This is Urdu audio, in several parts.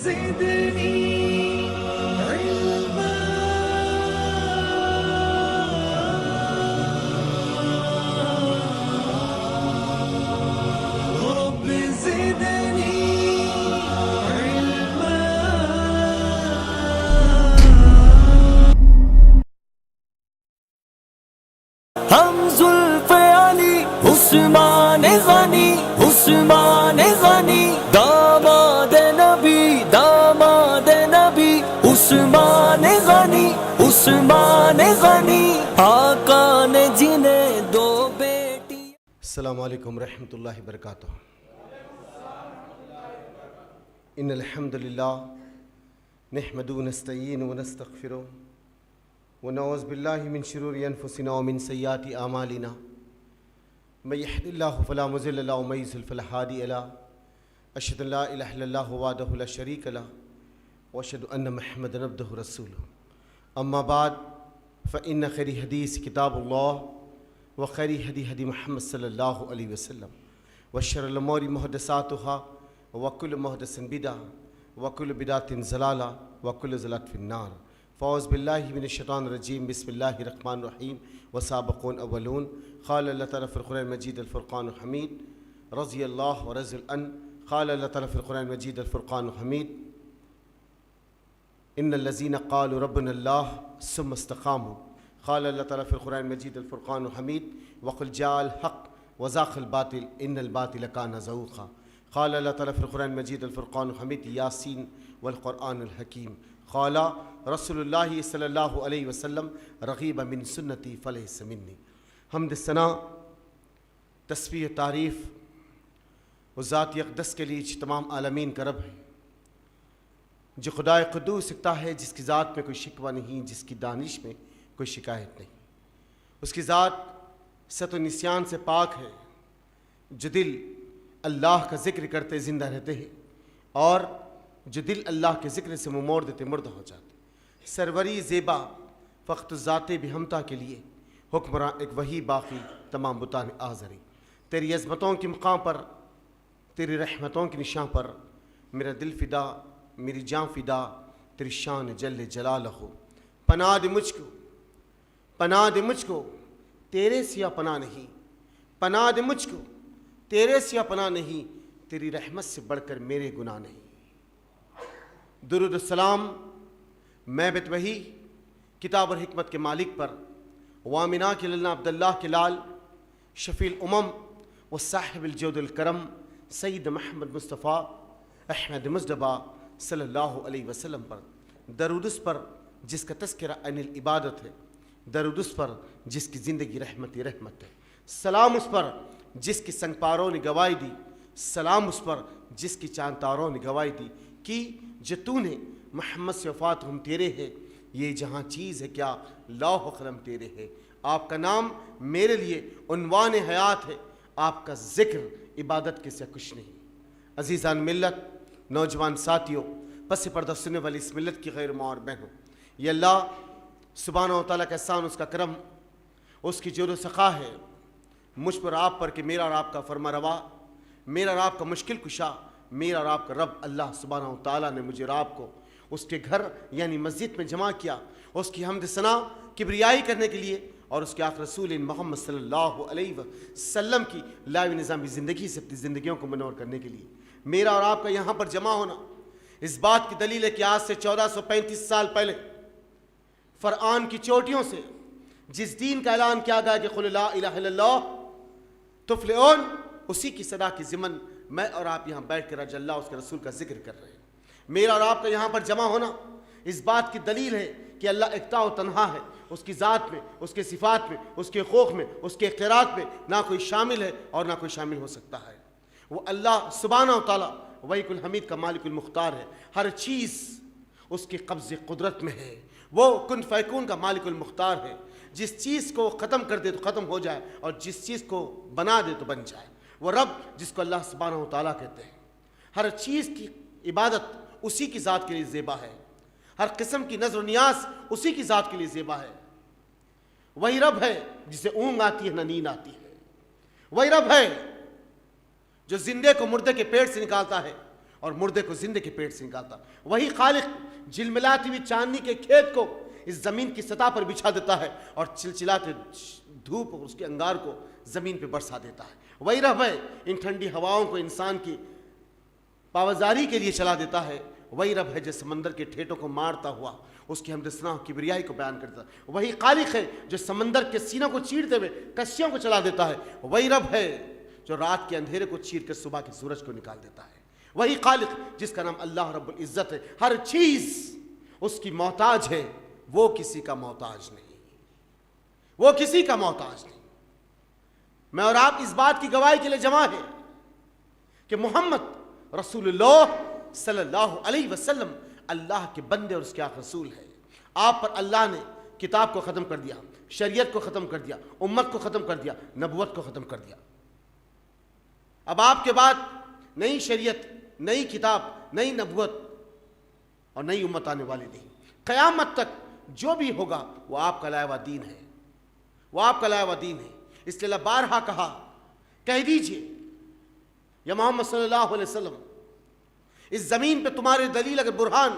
زدني علما رب زدني علما. ہم زلف علی عثمان غنی عثمان غنی داماد نبی عثمان غنی عثمان غنی آقا نے جنہیں دو بیٹی. السلام علیکم ورحمۃ اللہ وبرکاتہ. ان الحمد للہ نحمده ونستعینه ونستغفره ونعوذ باللہ من شرور انفسنا ومن سیئات اعمالنا من یهد اللہ فلا مضل له ومن یضلل فلا هادی له. اشهد ان لا الہ الا اللہ وحدہ لا شریک له واشهد ان محمدا عبدہ ورسولہ. اما بعد فان خیر حدیث کتاب اللہ وخیر ہدی ہدی محمد صلی اللہ علیہ وسلم وشر الامور محدثاتها وکل محدث بدعہ وکل بدعۃ ضلالہ وکل ضلالۃ فی النار. فاعوذ باللہ من الشیطان الرجیم. بسم اللہ الرحمن الرحیم. وسابقون اولون. قال اللہ تعالیٰ فی القرآن المجید الفرقان الحمید رضی اللہ ورضی عنہ. قال اللہ تعالیٰ فی القرآن المجید الفرقان الحمید ان الذین قالوا ربنا اللہ ثم استقاموا. قال اللہ تعالیٰ فی القرآن المجید الفرقان الحمید وقل جاء الحق وزاق الباطل ان الباطل کان زہوقا. قال اللہ تعالیٰ فی القرآن المجید الفرقان الحمید یاسین والقرآن الحکیم. قال رسول اللہ صلی اللہ علیہ وسلم رغیب من سنتی فلیس منی. حمد ثنا تسبیح و تعریف و ذات اقدس کے لیے تمام عالمین کا رب ہے جو خدائے قدوس سکتا ہے، جس کی ذات میں کوئی شکوہ نہیں، جس کی دانش میں کوئی شکایت نہیں. اس کی ذات ست و نسیان سے پاک ہے، جو دل اللہ کا ذکر کرتے زندہ رہتے ہیں اور جو دل اللہ کے ذکر سے منہ موڑ دیتے مردہ ہو جاتے. سروری زیبا فقط ذات بھی ہمتا کے لیے حکمراں ایک وہی باقی تمام بتان آزری. تیری عظمتوں کے مقام پر، تیری رحمتوں کے نشاں پر میرا دل فدا، میری جان فدا تیری شان جل جلالہ ہو. پناہ دے مجھ کو، پناہ دے مجھ کو، تیرے سیا پناہ نہیں. پناہ دے مجھ کو، تیرے سیا پناہ نہیں. تیری رحمت سے بڑھ کر میرے گناہ نہیں. درود السلام محبت وحی کتاب اور حکمت کے مالک پر، وامنا کے للنا عبداللہ کے لال شفیع الامم و صاحب الجود الکرم سید محمد مصطفیٰ احمد مصطفیٰ صلی اللہ علیہ وسلم پر. درود اس پر جس کا تذکرہ عین العبادت ہے، درود اس پر جس کی زندگی رحمت ہی رحمت ہے. سلام اس پر جس کی سنگ پاروں نے گواہی دی، سلام اس پر جس کی چاند تاروں نے گواہی دی کہ جو تو نے محمد سے وفات ہم تیرے ہے، یہ جہاں چیز ہے کیا لوح و قلم تیرے ہے. آپ کا نام میرے لیے عنوان حیات ہے، آپ کا ذکر عبادت کے سے کچھ نہیں. عزیزان ملت، نوجوان ساتھیوں، پس پردہ سننے والی اس ملت کی غیر ماں اور بہنوں، یہ اللہ سبحانہ و تعالیٰ کا احسان، اس کا کرم، اس کی جود و سخا ہے مجھ پر آپ پر کہ میرا اور آپ کا فرما روا، میرا اور آپ کا مشکل کشا، میرا اور آپ کا رب اللہ سبحانہ و تعالیٰ نے مجھے اور آپ کو اس کے گھر یعنی مسجد میں جمع کیا، اس کی حمد ثنا کبریائی کرنے کے لیے اور اس کے آخر رسول محمد صلی اللہ علیہ وسلم کی لائیو نظامی زندگی سے اپنی زندگیوں کو منور کرنے کے لیے. میرا اور آپ کا یہاں پر جمع ہونا اس بات کی دلیل ہے کہ آج سے 1435 سال پہلے فرعون کی چوٹیوں سے جس دین کا اعلان کیا گیا کہ قل لا الہ الا اللہ تفلحون، اسی کی صدا کی ضمن میں اور آپ یہاں بیٹھ کر رضی اللہ اس کے رسول کا ذکر کر رہے ہیں. میرا اور آپ کا یہاں پر جمع ہونا اس بات کی دلیل ہے کہ اللہ اکتا و تنہا ہے، اس کی ذات میں، اس کے صفات میں، اس کے خوف میں، اس کے اختیارات میں نہ کوئی شامل ہے اور نہ کوئی شامل ہو سکتا ہے. وہ اللہ سبحانہ و تعالیٰ وحیک الحمید کا مالک المختار ہے، ہر چیز اس کے قبض قدرت میں ہے. وہ کن فیکون کا مالک المختار ہے، جس چیز کو ختم کر دے تو ختم ہو جائے اور جس چیز کو بنا دے تو بن جائے. وہ رب جس کو اللہ سبحانہ و تعالیٰ کہتے ہیں. ہر چیز کی عبادت اسی کی ذات کے لیے زیبا ہے، ہر قسم کی نظر و نیاز اسی کی ذات کے لیے زیبا ہے. وہی رب ہے جسے اونگ آتی ہے نہ نیند آتی ہے. وہی رب ہے جو زندے کو مردے کے پیٹ سے نکالتا ہے اور مردے کو زندے کے پیٹ سے نکالتا. وہی خالق جلملاتی ہوئی چاندنی کے کھیت کو اس زمین کی سطح پر بچھا دیتا ہے اور چلچلاتے دھوپ اور اس کے انگار کو زمین پہ برسا دیتا ہے. وہی رب ہے ان ٹھنڈی ہواؤں کو انسان کی پاوزاری کے لیے چلا دیتا ہے. وہی رب ہے جو سمندر کے ٹھیٹوں کو مارتا ہوا اس کی حمد ثنا کی کبریائی کو بیان کرتا ہے. وہی خالق ہے جو سمندر کے سینوں کو چیرتے ہوئے کشتیوں کو چلا دیتا ہے. وہی رب ہے جو رات کے اندھیرے کو چیر کر صبح کے سورج کو نکال دیتا ہے. وہی خالق جس کا نام اللہ رب العزت ہے. ہر چیز اس کی محتاج ہے, وہ کسی کا محتاج نہیں, وہ کسی کا محتاج نہیں. میں اور آپ اس بات کی گواہی کے لیے جمع ہے کہ محمد رسول اللہ صلی اللہ علیہ وسلم اللہ کے بندے اور اس کے آخر رسول ہے. آپ پر اللہ نے کتاب کو ختم کر دیا, شریعت کو ختم کر دیا, امت کو ختم کر دیا, نبوت کو ختم کر دیا. اب آپ کے بعد نئی شریعت, نئی کتاب, نئی نبوت اور نئی امت آنے والی نہیں. قیامت تک جو بھی ہوگا وہ آپ کا لائحہ دین ہے, وہ آپ کا لائحہ دین ہے. اس لیے اللہ بارہا کہا, کہہ دیجئے یا محمد صلی اللہ علیہ وسلم, اس زمین پہ تمہارے دلیل اگر برہان,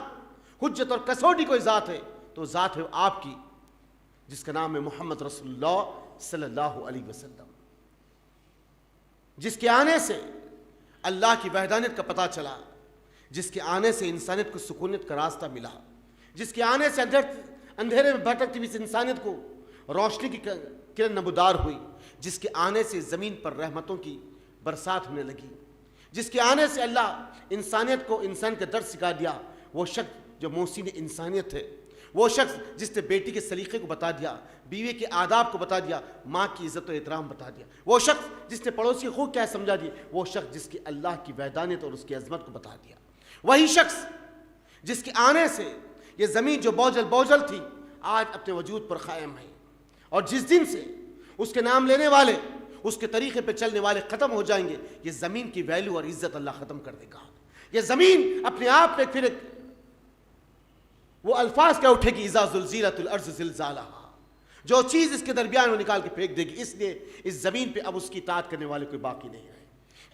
حجت اور کسوٹی کوئی ذات ہے تو ذات ہے آپ کی, جس کا نام ہے محمد رسول اللہ صلی اللہ علیہ وسلم, جس کے آنے سے اللہ کی وحدانیت کا پتہ چلا, جس کے آنے سے انسانیت کو سکونیت کا راستہ ملا, جس کے آنے سے اندھیرے میں بھٹکتی ہوئی انسانیت کو روشنی کی کرن نمودار ہوئی, جس کے آنے سے زمین پر رحمتوں کی برسات ہونے لگی, جس کے آنے سے اللہ انسانیت کو انسان کا درد سکھا دیا. وہ شخص جو محسن انسانیت ہے, وہ شخص جس نے بیٹی کے سلیقے کو بتا دیا, بیوی کے آداب کو بتا دیا, ماں کی عزت و احترام بتا دیا, وہ شخص جس نے پڑوسی حقوق کیا سمجھا دی, وہ شخص جس کی اللہ کی وحدانیت اور اس کی عظمت کو بتا دیا. وہی شخص جس کے آنے سے یہ زمین جو بوجھل تھی آج اپنے وجود پر قائم ہے, اور جس دن سے اس کے نام لینے والے, اس کے طریقے پہ چلنے والے ختم ہو جائیں گے, یہ زمین کی ویلیو اور عزت اللہ ختم کر دے گا. یہ زمین اپنے آپ پہ پھر وہ الفاظ کیا اٹھے گی, اذا زلزلت الارض زلزالہا, جو چیز اس کے درمیان وہ نکال کے پھینک دے گی. اس لیے اس زمین پہ اب اس کی اطاعت کرنے والے کوئی باقی نہیں رہے.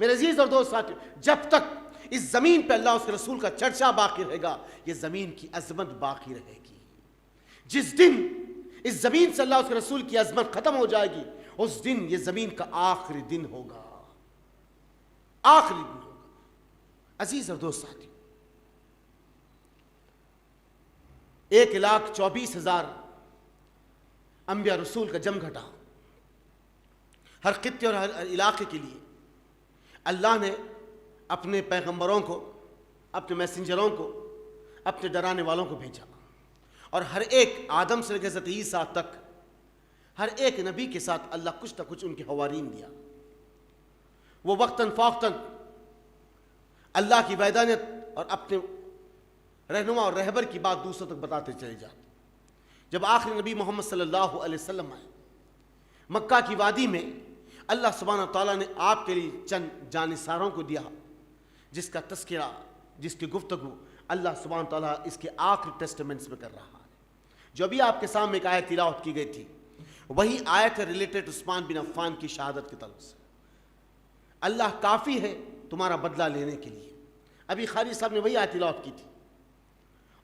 میرے عزیز اور دوست ساتھیو, جب تک اس زمین پہ اللہ اس کے رسول کا چرچا باقی رہے گا, یہ زمین کی عظمت باقی رہے گی. جس دن اس زمین سے اللہ اس کے رسول کی عظمت ختم ہو جائے گی, اس دن یہ زمین کا آخری دن ہوگا, آخری دن ہوگا. عزیز اور دوست ساتھی, 1,24,000 انبیاء رسول کا جم گھٹا, ہر خطے اور ہر علاقے کے لیے اللہ نے اپنے پیغمبروں کو, اپنے میسنجروں کو, اپنے ڈرانے والوں کو بھیجا, اور ہر ایک آدم سے لے کے حضرت عیسیٰ تک ہر ایک نبی کے ساتھ اللہ کچھ نہ کچھ ان کے حوارین دیا. وہ وقتاً فوقتاً اللہ کی وحدانیت اور اپنے رہنما اور رہبر کی بات دوسروں تک بتاتے چلے جاتے. جب آخری نبی محمد صلی اللہ علیہ وسلم آئے, مکہ کی وادی میں اللہ سبحانہ تعالیٰ نے آپ کے لیے چند جانثاروں کو دیا, جس کا تذکرہ, جس کی گفتگو اللہ سبحانہ تعالیٰ اس کے آخری ٹیسٹمنٹس میں کر رہا ہے. جو بھی آپ کے سامنے ایک آیت تلاوت کی گئی تھی, وہی آیت ہے ریلیٹڈ عثمان بن عفان کی شہادت کی طرف سے. اللہ کافی ہے تمہارا بدلہ لینے کے لیے. ابھی خاری صاحب نے وہی آیت تلاوت کی تھی,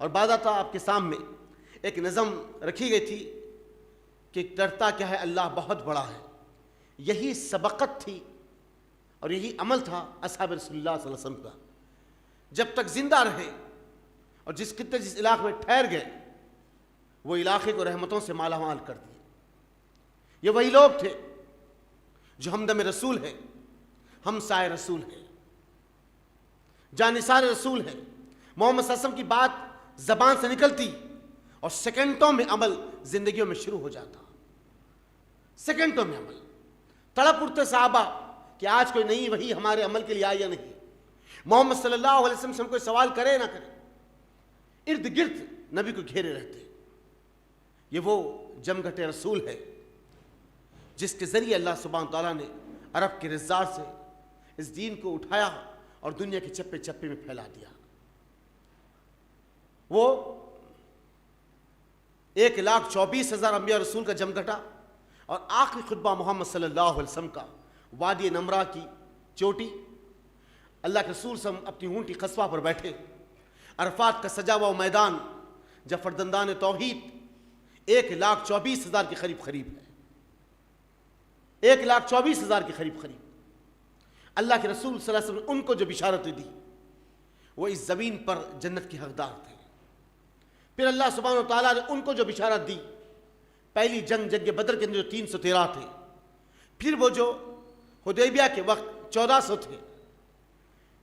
اور بعد آتا آپ کے سامنے ایک نظم رکھی گئی تھی کہ ڈرتا کیا ہے اللہ بہت بڑا ہے. یہی سبقت تھی اور یہی عمل تھا اصحاب رسول اللہ صلی اللہ علیہ وسلم کا. جب تک زندہ رہے اور جس خطے جس علاقے میں ٹھہر گئے, وہ علاقے کو رحمتوں سے مالا مال کر دیے. یہ وہی لوگ تھے جو ہمدم رسول ہے, ہمسائے رسول ہے, جانثار رسول ہے. محمد صلی اللہ علیہ وسلم کی بات زبان سے نکلتی اور سیکنڈوں میں عمل زندگیوں میں شروع ہو جاتا, سیکنڈوں میں عمل. تڑپ اٹھتے صحابہ کہ آج کوئی نئی وحی ہمارے عمل کے لیے آئی یا نہیں. محمد صلی اللہ علیہ وسلم سے ہم کوئی سوال کرے نہ کرے, ارد گرد نبی کو گھیرے رہتے. یہ وہ جم گھٹے رسول ہے جس کے ذریعے اللہ سبحانہ تعالیٰ نے عرب کے رزار سے اس دین کو اٹھایا اور دنیا کے چپے چپے میں پھیلا دیا. وہ 1,24,000 انبیاء رسول کا جم گھٹا, اور آخری خطبہ محمد صلی اللہ علیہ وسلم کا وادی نمرہ کی چوٹی, اللہ کے رسول صلی اللہ علیہ وسلم اپنی اونٹی قصوہ پر بیٹھے، عرفات کا سجا ہوا میدان، جب فرزندان توحید 1,24,000 کے قریب ہے، 1,24,000 کے قریب اللہ کے رسول صلی اللہ علیہ وسلم نے ان کو جو بشارتیں دی وہ اس زمین پر جنت کے حقدار تھے۔ پھر اللہ سبحانہ و تعالیٰ نے ان کو جو بشارت دی، پہلی جنگ بدر کے اندر جو 313 تھے، پھر وہ جو حدیبیہ کے وقت 1400 تھے،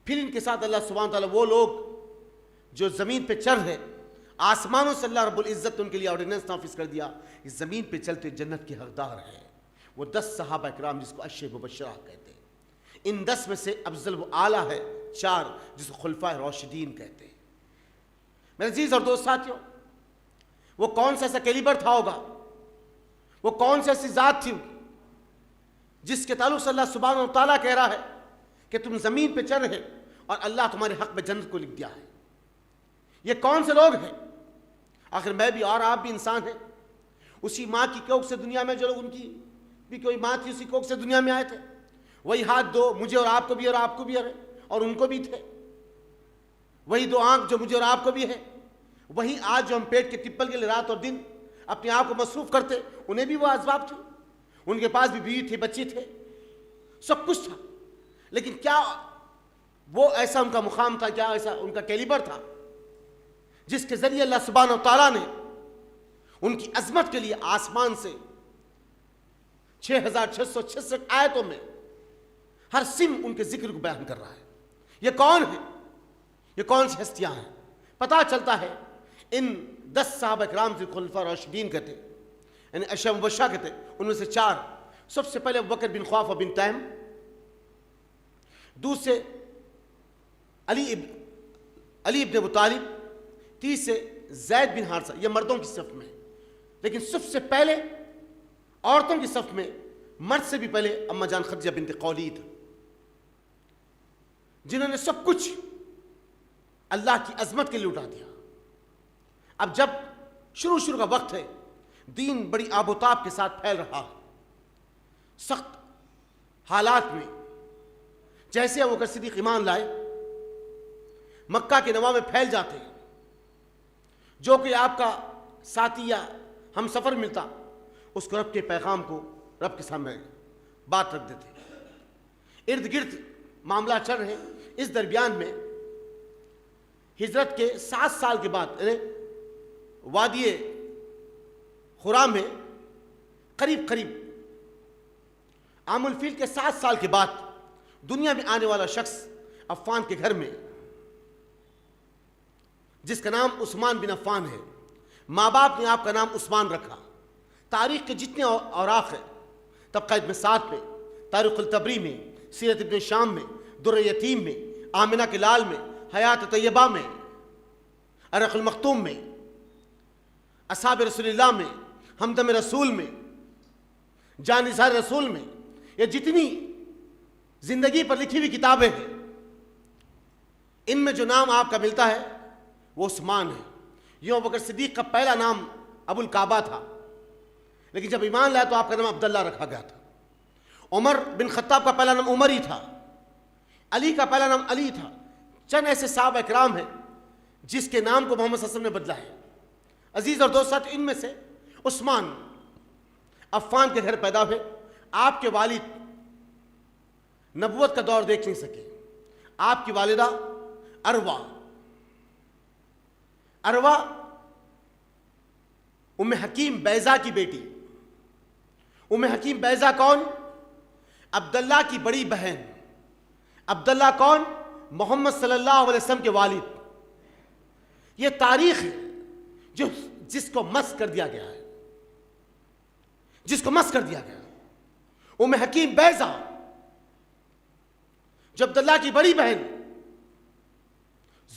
پھر ان کے ساتھ اللہ سبحانہ و تعالیٰ وہ لوگ جو زمین پہ چل رہے، آسمانوں سے اللہ رب العزت نے ان کے لیے آرڈیننس نافذ کر دیا، اس زمین پہ چلتے جنت کے حقدار ہیں۔ وہ 10 صحابہ کرام جس کو عشر مبشرہ کہتے ہیں، ان 10 میں سے افضل و اعلیٰ ہے 4 جس کو خلفائے راشدین کہتے ہیں۔ میرے عزیز اور دوست ساتھیوں، وہ کون سا ایسا کیلیبر تھا ہوگا، وہ کون سی ایسی ذات تھی جس کے تعلق سے اللہ سبحانہ و تعالیٰ کہہ رہا ہے کہ تم زمین پہ چل رہے اور اللہ تمہارے حق میں جنت کو لکھ دیا ہے۔ یہ کون سے لوگ ہیں؟ آخر میں بھی اور آپ بھی انسان ہیں، اسی ماں کی کوکھ سے دنیا میں، جو لوگ ان کی بھی کوئی ماں تھی اسی کوکھ سے دنیا میں آئے تھے، وہی ہاتھ دو مجھے اور آپ کو بھی، اور آپ کو بھی اور ان کو بھی تھے، وہی 2 آنکھ جو مجھے اور آپ کو بھی ہے، وہی آج جو ہم پیٹ کے ٹپل کے لیے رات اور دن اپنے آپ کو مصروف کرتے، انہیں بھی وہ اسباب تھے، ان کے پاس بھی بیوی تھی، بچے تھے، سب کچھ تھا، لیکن کیا وہ ایسا ان کا مقام تھا، کیا ایسا ان کا کیلیبر تھا جس کے ذریعے اللہ سبحانہ و تعالیٰ نے ان کی عظمت کے لیے آسمان سے 6666 آیتوں میں ہر سم ان کے ذکر کو بیان کر رہا ہے۔ یہ کون ہے؟ یہ کون سی ہستیاں ہیں؟ پتہ چلتا ہے ان 10 صحابہ کرام سے خلفاء راشدین کہتے، یعنی عشر مبشرہ کہتے، ان میں سے 4 سب سے پہلے ابوبکر بن خوافہ بن تیم، دوسرے علی ابن ابو طالب، تیسرے زید بن حارثہ، یہ مردوں کی صف میں، لیکن سب سے پہلے عورتوں کی صف میں مرد سے بھی پہلے اما جان خدیجہ بنت خویلد، جنہوں نے سب کچھ اللہ کی عظمت کے لیے اٹھا دیا۔ اب جب شروع کا وقت ہے، دین بڑی آب و تاب کے ساتھ پھیل رہا، سخت حالات میں، جیسے ابوبکر صدیق ایمان لائے، مکہ کے نواح میں پھیل جاتے، جو کہ آپ کا ساتھی یا ہم سفر ملتا، اس کو رب کے پیغام کو رب کے سامنے بات رکھ دیتے۔ ارد گرد معاملہ چل رہے، اس درمیان میں ہجرت کے 7 سال کے بعد، یعنی وادی خرا میں قریب عام الفیل کے 7 سال کے بعد دنیا میں آنے والا شخص عفان کے گھر میں، جس کا نام عثمان بن عفان ہے، ماں باپ نے آپ کا نام عثمان رکھا۔ تاریخ کے جتنے اوراق ہیں، طبقہ ابن سعد میں، تاریخ الطبری میں، سیرت ابن شام میں، در یتیم میں، آمنہ کے لال میں، حیات طیبہ میں، ارق المختوم میں، اصحاب رسول اللہ میں، ہمدم رسول میں، جان اظہار رسول میں، یہ جتنی زندگی پر لکھی ہوئی کتابیں ہیں، ان میں جو نام آپ کا ملتا ہے وہ عثمان ہے۔ یوں ابوبکر صدیق کا پہلا نام ابو الکعبہ تھا، لیکن جب ایمان لایا تو آپ کا نام عبداللہ رکھا گیا تھا۔ عمر بن خطاب کا پہلا نام عمر ہی تھا، علی کا پہلا نام علی تھا۔ چند ایسے صحابہ کرام ہیں جس کے نام کو محمد صلی اللہ علیہ وسلم نے بدلا ہے۔ عزیز اور دوست ساتھ، ان میں سے عثمان عفان کے گھر پیدا ہوئے۔ آپ کے والد نبوت کا دور دیکھ نہیں سکے۔ آپ کی والدہ عروہ ام حکیم بیضہ کی بیٹی۔ ام حکیم بیضہ کون؟ عبداللہ کی بڑی بہن۔ عبداللہ کون؟ محمد صلی اللہ علیہ وسلم کے والد۔ یہ تاریخ ہے جس کو مسخ کر دیا گیا ہے، ام حکیم بیضہ جو عبداللہ کی بڑی بہن،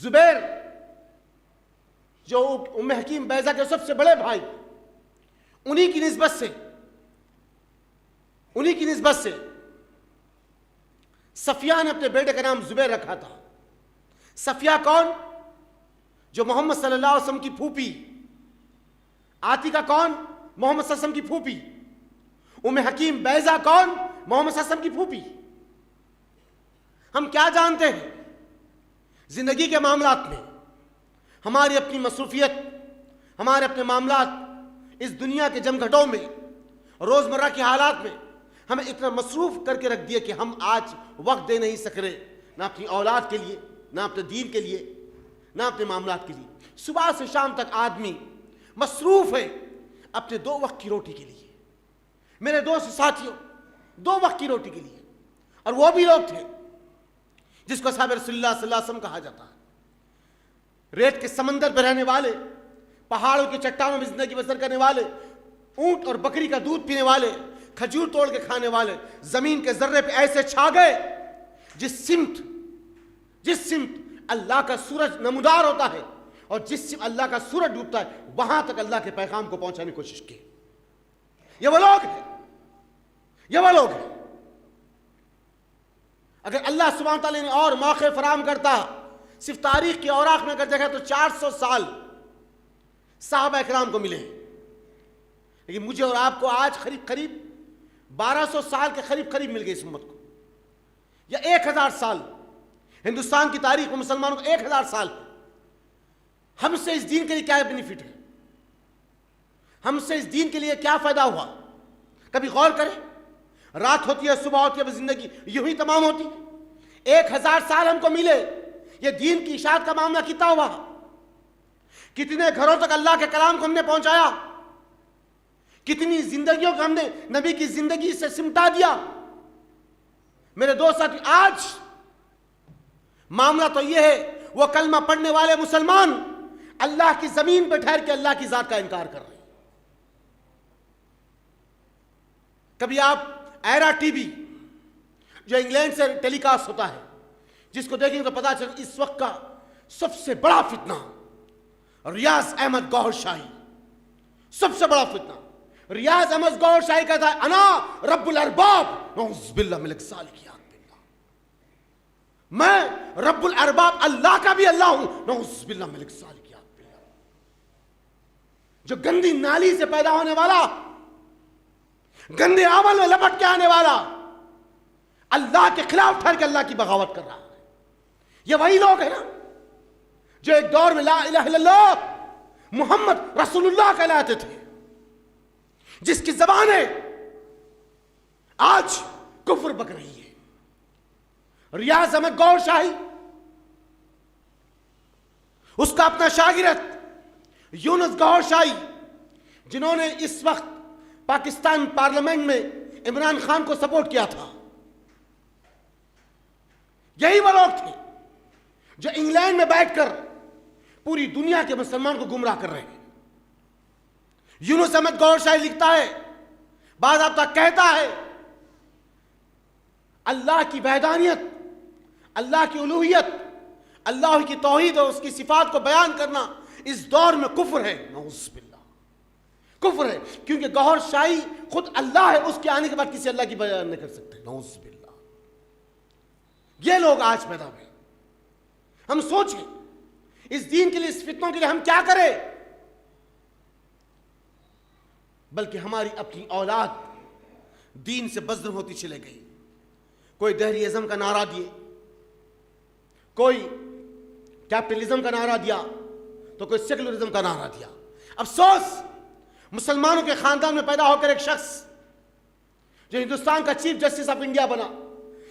زبیر جو ام حکیم بیضہ کے سب سے بڑے بھائی، انہی کی نسبت سے صفیہ نے اپنے بیٹے کا نام زبیر رکھا تھا۔ صفیہ کون؟ جو محمد صلی اللہ علیہ وسلم کی پھوپھی۔ عاتکہ کون؟ محمد صلی اللہ علیہ وسلم کی پھوپھی۔ ام حکیم بیضہ کون؟ محمد صلی اللہ علیہ وسلم کی پھوپھی۔ ہم کیا جانتے ہیں زندگی کے معاملات میں؟ ہماری اپنی مصروفیت، ہمارے اپنے معاملات اس دنیا کے جمگھٹوں میں، روزمرہ کے حالات میں ہمیں اتنا مصروف کر کے رکھ دیا کہ ہم آج وقت دے نہیں سک رہے، نہ اپنی اولاد کے لیے، نہ اپنے دین کے لیے، نہ اپنے معاملات کے لیے۔ صبح سے شام تک آدمی مصروف ہے اپنے 2 وقت کی روٹی کے لیے۔ میرے دوست ساتھیوں، 2 وقت کی روٹی کے لیے، اور وہ بھی لوگ تھے جس کو صحابہ رسول اللہ صلی اللہ علیہ وسلم کہا جاتا ہے، ریت کے سمندر پہ رہنے والے، پہاڑوں کی چٹانوں میں زندگی بسر کرنے والے، اونٹ اور بکری کا دودھ پینے والے، کھجور توڑ کے کھانے والے، زمین کے ذرے پہ ایسے چھا گئے جس سمت اللہ کا سورج نمودار ہوتا ہے اور جس سمت اللہ کا سورج ڈوبتا ہے وہاں تک اللہ کے پیغام کو پہنچانے کی کوشش کی۔ یہ وہ لوگ ہیں۔ اگر اللہ سبحانہ وتعالی نے اور موقع فراہم کرتا، صرف تاریخ کی اوراق میں اگر دیکھا تو 400 سال صحابہ اکرام کو ملے، لیکن مجھے اور آپ کو آج قریب 1200 سال کے قریب مل گئی اس امت کو، یا 1000 سال۔ ہندوستان کی تاریخ میں مسلمانوں کو 1000 سال ہے۔ ہم سے اس دین کے لیے کیا بینیفٹ ہے؟ ہم سے اس دین کے لیے کیا فائدہ ہوا؟ کبھی غور کریں۔ رات ہوتی ہے، صبح ہوتی ہے، زندگی یوں ہی تمام ہوتی ہے۔ 1000 سال ہم کو ملے، یہ دین کی اشاعت کا معاملہ کتنا ہوا؟ کتنے گھروں تک اللہ کے کلام کو ہم نے پہنچایا؟ کتنی زندگیوں کو ہم نے نبی کی زندگی سے سمٹا دیا؟ میرے دوست ساتھی، آج معاملہ تو یہ ہے، وہ کلمہ پڑھنے والے مسلمان اللہ کی زمین پہ ٹھہر کے اللہ کی ذات کا انکار کر رہے ہیں۔ کبھی آپ ایرا ٹی وی جو انگلینڈ سے ٹیلی کاسٹ ہوتا ہے، جس کو دیکھیں تو پتا چلے اس وقت کا سب سے بڑا فتنہ ریاض احمد گوہر شاہی، سب سے بڑا فتنہ ریاض احمد گوہر شاہی کہتا ہے انا رب الارباب، نعوذ باللہ من الظالمین، میں رب الارباب، اللہ کا بھی اللہ ہوں، نعوذ باللہ من الظالمین۔ جو گندی نالی سے پیدا ہونے والا، گندے عمل میں لپٹ کے آنے والا، اللہ کے خلاف ٹھہر کے اللہ کی بغاوت کر رہا ہے۔ یہ وہی لوگ ہیں نا جو ایک دور میں لا الہ الا اللہ محمد رسول اللہ کہلاتے تھے، جس کی زبانیں آج کفر بک رہی ہے۔ ریاض احمد گوہر شاہی، اس کا اپنا شاگرد یونس گوہر شاہی، جنہوں نے اس وقت پاکستان پارلیمنٹ میں عمران خان کو سپورٹ کیا تھا، یہی وہ لوگ تھے جو انگلینڈ میں بیٹھ کر پوری دنیا کے مسلمان کو گمراہ کر رہے ہیں۔ یونس احمد گوہر شاہی لکھتا ہے، بعض آپ تک کہتا ہے، اللہ کی وحدانیت، اللہ کی الوہیت، اللہ کی توحید اور اس کی صفات کو بیان کرنا اس دور میں کفر ہے، نعوذ باللہ کفر ہے، کیونکہ گوہر شاہی خود اللہ ہے، اس کے آنے کے بعد کسی اللہ کی بیان نہیں کر سکتے، نعوذ باللہ۔ یہ لوگ آج پیدا ہوئے۔ ہم سوچیں اس دین کے لیے، اس فتنوں کے لیے ہم کیا کریں؟ بلکہ ہماری اپنی اولاد دین سے بزدل ہوتی چلے گئی۔ کوئی دہری ازم کا نعرہ دیے، کوئی کیپٹلزم کا نعرہ دیا، تو کوئی سیکولرزم کا نعرہ دیا۔ افسوس، مسلمانوں کے خاندان میں پیدا ہو کر ایک شخص جو ہندوستان کا چیف جسٹس آف انڈیا بنا،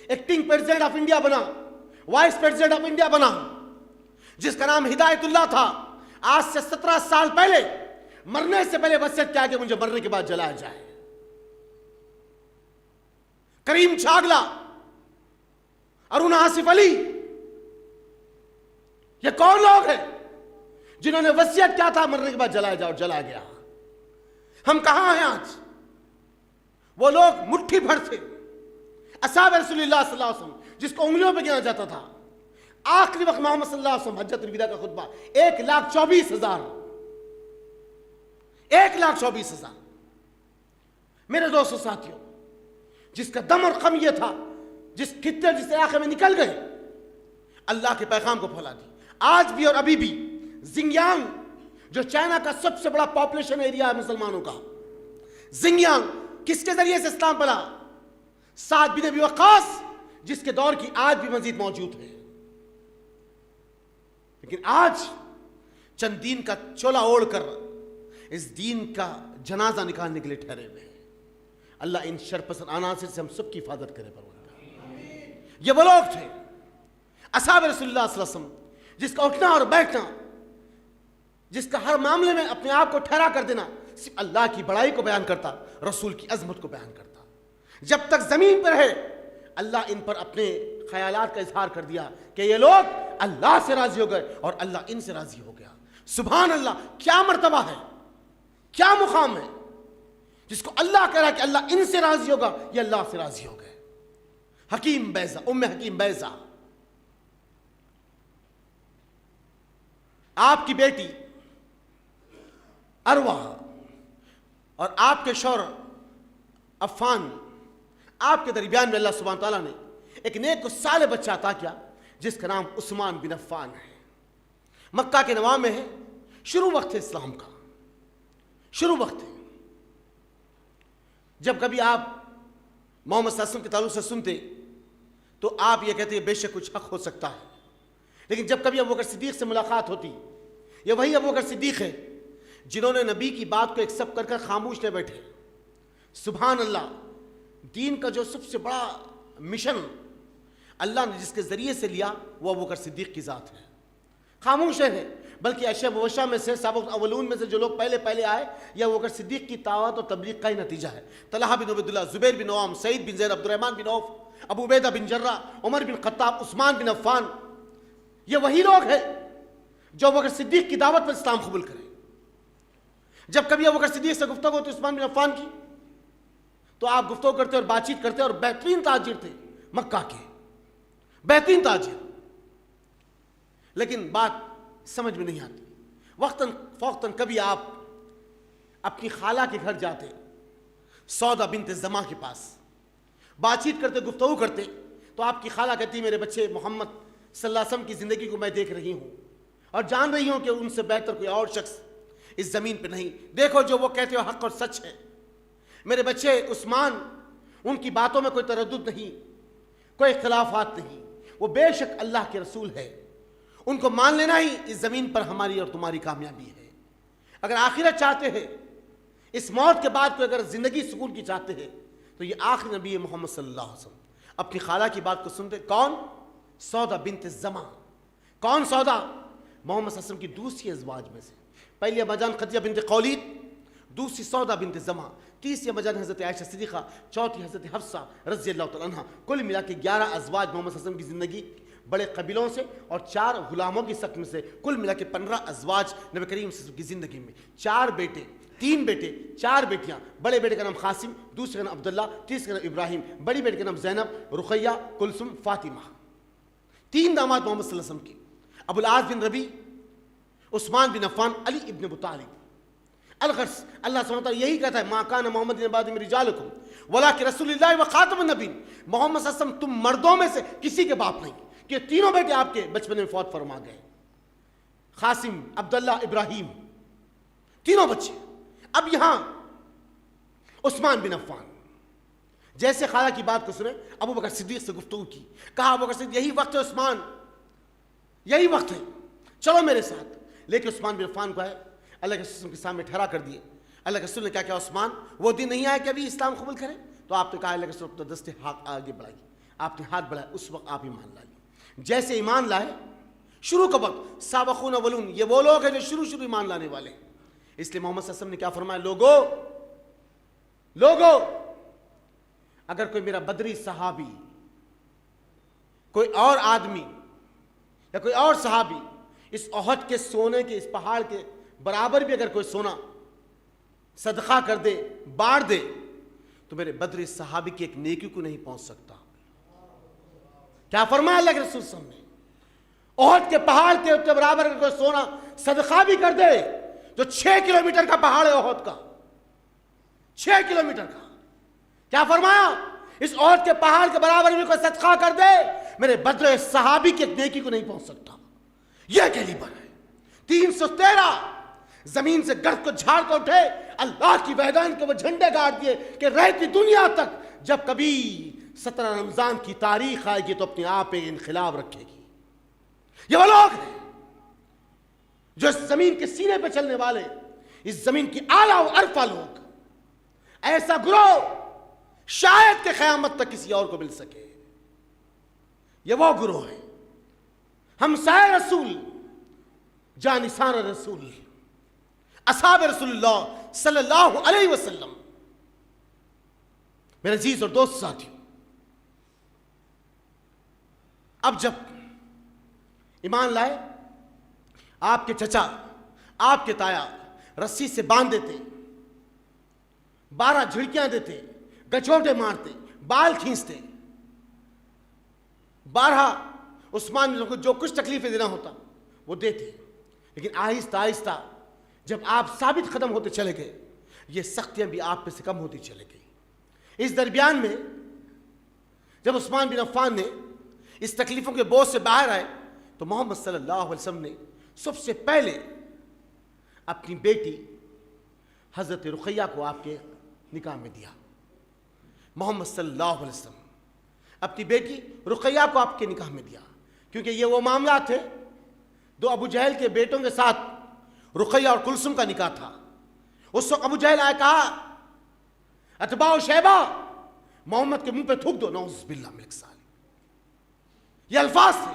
ایکٹنگ پریزیڈنٹ آف انڈیا بنا، وائس پریزیڈنٹ آف انڈیا بنا، جس کا نام ہدایت اللہ تھا، آج سے 17 سال پہلے مرنے سے پہلے وصیت کیا کہ مجھے مرنے کے بعد جلایا جائے۔ کریم چھاگلا، ارون آصف علی، یہ کون لوگ ہیں جنہوں نے وصیت کیا تھا مرنے کے بعد جلایا جاؤ، جلایا گیا؟ ہم کہاں ہیں آج؟ وہ لوگ مٹھی بھر تھے، اصحاب رسول اللہ صلی اللہ علیہ وسلم، جس کو انگلیوں پہ گنا جاتا تھا۔ آخری وقت محمد صلی اللہ علیہ وسلم حجۃ الوداع کا خطبہ 1,24,000، 1,24,000۔ میرے دوستو ساتھیوں، جس کا دم اور خم یہ تھا، جس خطے جس علاقے میں نکل گئے، اللہ کے پیغام کو پھیلا دی۔ آج بھی اور ابھی بھی زنگیانگ، جو چائنا کا سب سے بڑا پاپولیشن ایریا ہے مسلمانوں کا، زنگیانگ کس کے ذریعے سے اسلام پھیلا؟ سعد بن ابی وقاص جس کے دور کی آج بھی مزید موجود ہے، لیکن آج چند دین کا چولا اوڑھ کر اس دین کا جنازہ نکالنے کے لیے ٹھہرے ہوئے ہیں۔ اللہ ان شرپسند عناصر سے ہم سب کی حفاظت کرے پروردگار۔ یہ وہ لوگ تھے اصحاب رسول اللہ صلی اللہ علیہ وسلم، جس کا اٹھنا اور بیٹھنا، جس کا ہر معاملے میں اپنے آپ کو ٹھہرا کر دینا صرف اللہ کی بڑائی کو بیان کرتا، رسول کی عظمت کو بیان کرتا۔ جب تک زمین پر ہے اللہ ان پر اپنے خیالات کا اظہار کر دیا کہ یہ لوگ اللہ سے راضی ہو گئے اور اللہ ان سے راضی ہو گیا۔ سبحان اللہ، کیا مرتبہ ہے، کیا مقام ہے جس کو اللہ کہہ رہا ہے کہ اللہ ان سے راضی ہوگا، یہ اللہ سے راضی ہو گئے۔ حکیم بیضہ، ام حکیم بیضہ، آپ کی بیٹی اروہ اور آپ کے شوہر عفان، آپ کے درمیان میں اللہ سبحانہ تعالیٰ نے ایک نیک و صالح بچہ عطا کیا جس کا نام عثمان بن عفان ہے۔ مکہ کے نواح میں ہے، شروع وقت ہے اسلام کا، شروع وقت ہے۔ جب کبھی آپ محمد صلی اللہ علیہ وسلم کے تعلق سے سنتے تو آپ یہ کہتے ہیں بے شک کچھ حق ہو سکتا ہے، لیکن جب کبھی ابوبکر صدیق سے ملاقات ہوتی، یہ وہی ابوبکر صدیق ہے جنہوں نے نبی کی بات کو ایکسپٹ کر کر خاموش نہ بیٹھے۔ سبحان اللہ، دین کا جو سب سے بڑا مشن اللہ نے جس کے ذریعے سے لیا وہ ابوبکر صدیق کی ذات ہے۔ خاموش ہے، بلکہ اشیاء مبشرہ میں سے سابق اولون میں سے جو لوگ پہلے آئے، یہ ابوبکر صدیق کی طاعت اور تبلیغ کا ہی نتیجہ ہے۔ طلحہ بن عبیداللہ، زبیر بن عوام، سعید بن زید، عبد الرحمن بن عوف، ابو عبیدہ بن جرہ، عمر بن خطاب، عثمان بن عفان، یہ وہی لوگ ہیں جو ابوبکر صدیق کی دعوت پر اسلام قبول کرے۔ جب کبھی ابوبکر صدیق سے گفتگو ہوتی عثمان بن عفان کی تو آپ گفتگو کرتے اور بات چیت کرتے، اور بہترین تاجر تھے مکہ کے، بہترین تاجر، لیکن بات سمجھ میں نہیں آتی۔ وقتاً فوقتاً کبھی آپ اپنی خالہ کے گھر جاتے، سودا بنت زماں کے پاس، بات چیت کرتے، گفتگو کرتے، تو آپ کی خالہ کہتی میرے بچے محمد صلی اللہ علیہ وسلم کی زندگی کو میں دیکھ رہی ہوں اور جان رہی ہوں کہ ان سے بہتر کوئی اور شخص اس زمین پہ نہیں، دیکھو جو وہ کہتے ہو حق اور سچ ہے۔ میرے بچے عثمان، ان کی باتوں میں کوئی تردد نہیں، کوئی اختلافات نہیں، وہ بے شک اللہ کے رسول ہے، ان کو مان لینا ہی اس زمین پر ہماری اور تمہاری کامیابی ہے۔ اگر آخرت چاہتے ہیں، اس موت کے بعد کوئی اگر زندگی سکون کی چاہتے ہیں تو یہ آخری نبی محمد صلی اللہ علیہ وسلم۔ اپنی خالہ کی بات کو سنتے، کون؟ سودا بنت زماں۔ کون سودا؟ محمد صلی اللہ علیہ وسلم کی دوسری ازواج میں سے، پہلی اما جان خدیجہ بنت خولید، دوسری سودا بنت زماں، تیسری اما جان حضرت عائشہ صدیقہ، چوتھی حضرت حفصہ رضی اللہ تعالیٰ عنہ۔ کل ملا کے 11 ازواج محمد صلی اللہ علیہ وسلم کی زندگی، بڑے قبیلوں سے اور 4 غلاموں کی سخت میں سے، کل ملا کے 15 ازواج نبی کریم صلی اللہ علیہ وسلم کی زندگی میں، 4 بیٹے، 3 بیٹے، 4 بیٹیاں۔ بڑے بیٹے کا نام قاسم، دوسرے کا نام عبداللہ، تیسرے کا نام ابراہیم، بڑی بیٹی کا نام زینب، رقیہ، کلثوم، فاطمہ۔ 3 داماد محمد صلی اللہ علیہ وسلم کی، ابو العاص بن ربیع، عثمان بن عفان، علی ابن ابو طالب۔ الغرض اللہ سبحانہ وتعالیٰ یہی کہتا ہے ما کان محمد بن بعد من رجالکم ولکن رسول اللہ وخاتم النبیین، محمد صلی اللہ علیہ وسلم تم مردوں میں سے کسی کے باپ نہیں، کہ تینوں بیٹے آپ کے بچپن میں فوت فرما گئے، قاسم، عبداللہ، ابراہیم، تینوں بچے۔ اب یہاں عثمان بن عفان، جیسے خالہ کی بات کو سنے، ابو بکر صدیق سے گفتگو کی، کہا ابو بکر صدیق یہی وقت ہے عثمان، یہی وقت ہے، چلو میرے ساتھ۔ لیکن عثمان بن عفان کو ہے اللہ کے رسول کے سامنے ٹھہرا کر دیے۔ اللہ کے رسول نے کیا عثمان وہ دن نہیں آیا کہ ابھی اسلام قبول کرے؟ تو آپ نے کہا اللہ کے رسول تو دستے ہاتھ آگے بڑھائیے، آپ نے ہاتھ بڑھایا، اس وقت آپ ایمان لائیے۔ جیسے ایمان لائے شروع کا وقت، سابقون اولون، یہ وہ لوگ ہیں جو شروع ایمان لانے والے۔ اس لیے محمد صلی اللہ علیہ وسلم نے کیا فرمایا، لوگو اگر کوئی میرا بدری صحابی، کوئی اور آدمی یا کوئی اور صحابی اس احد کے سونے کے، اس پہاڑ کے برابر بھی اگر کوئی سونا صدقہ کر دے، بانٹ دے، تو میرے بدری صحابی کی ایک نیکی کو نہیں پہنچ سکتا۔ کیا فرمایا اللہ کے رسول صلی اللہ علیہ وسلم نے؟ احد کے پہاڑ کے برابر اگر کوئی سونا صدقہ بھی کر دے، جو 6 کلومیٹر کا پہاڑ ہے احد کا، 6 کلومیٹر کا، کیا فرمایا؟ اس احد کے پہاڑ کے برابر بھی کوئی صدقہ کر دے، میرے بدر صحابی کی ایک نیکی کو نہیں پہنچ سکتا۔ یہ کیلیبر ہے۔ 313 زمین سے گرد کو جھاڑ کر اٹھے، اللہ کی وحدانیت کے وہ جھنڈے گاڑ دیے کہ رہتی دنیا تک جب کبھی 17 رمضان کی تاریخ آئے گی تو اپنے آپ ایک انقلاب رکھے گی. یہ وہ لوگ ہیں جو اس زمین کے سینے پہ چلنے والے, اس زمین کی اعلیٰ و ارفع لوگ. ایسا گروہ شاید کہ قیامت تک کسی اور کو مل سکے. یہ وہ گروہ ہے ہمسائے رسول, جانثار رسول, اصحاب رسول اللہ صلی اللہ علیہ وسلم. میرے عزیز اور دوست ساتھیوں, اب جب ایمان لائے, آپ کے چچا, آپ کے تایا رسی سے باندھ دیتے, 12 جھڑکیاں دیتے, گچوٹے مارتے, بال کھینچتے, 12 عثمان بن کو جو کچھ تکلیفیں دینا ہوتا وہ دیتے. لیکن آہستہ آہستہ جب آپ ثابت قدم ہوتے چلے گئے, یہ سختیاں بھی آپ پہ سے کم ہوتی چلے گئی. اس درمیان میں جب عثمان بن عفان نے اس تکلیفوں کے بوجھ سے باہر آئے تو محمد صلی اللہ علیہ وسلم نے سب سے پہلے اپنی بیٹی حضرت رقیہ کو آپ کے نکاح میں دیا. محمد صلی اللہ علیہ وسلم اپنی بیٹی رقیہ کو آپ کے نکاح میں دیا, کیونکہ یہ وہ معاملات تھے. 2 ابو جہل کے بیٹوں کے ساتھ رقیہ اور کلثوم کا نکاح تھا. اس وقت ابو جہل آئے, کہا اتباع و شیبہ محمد کے منہ پہ تھوک دو, نعوذ باللہ من ذالک. یہ الفاظ تھے.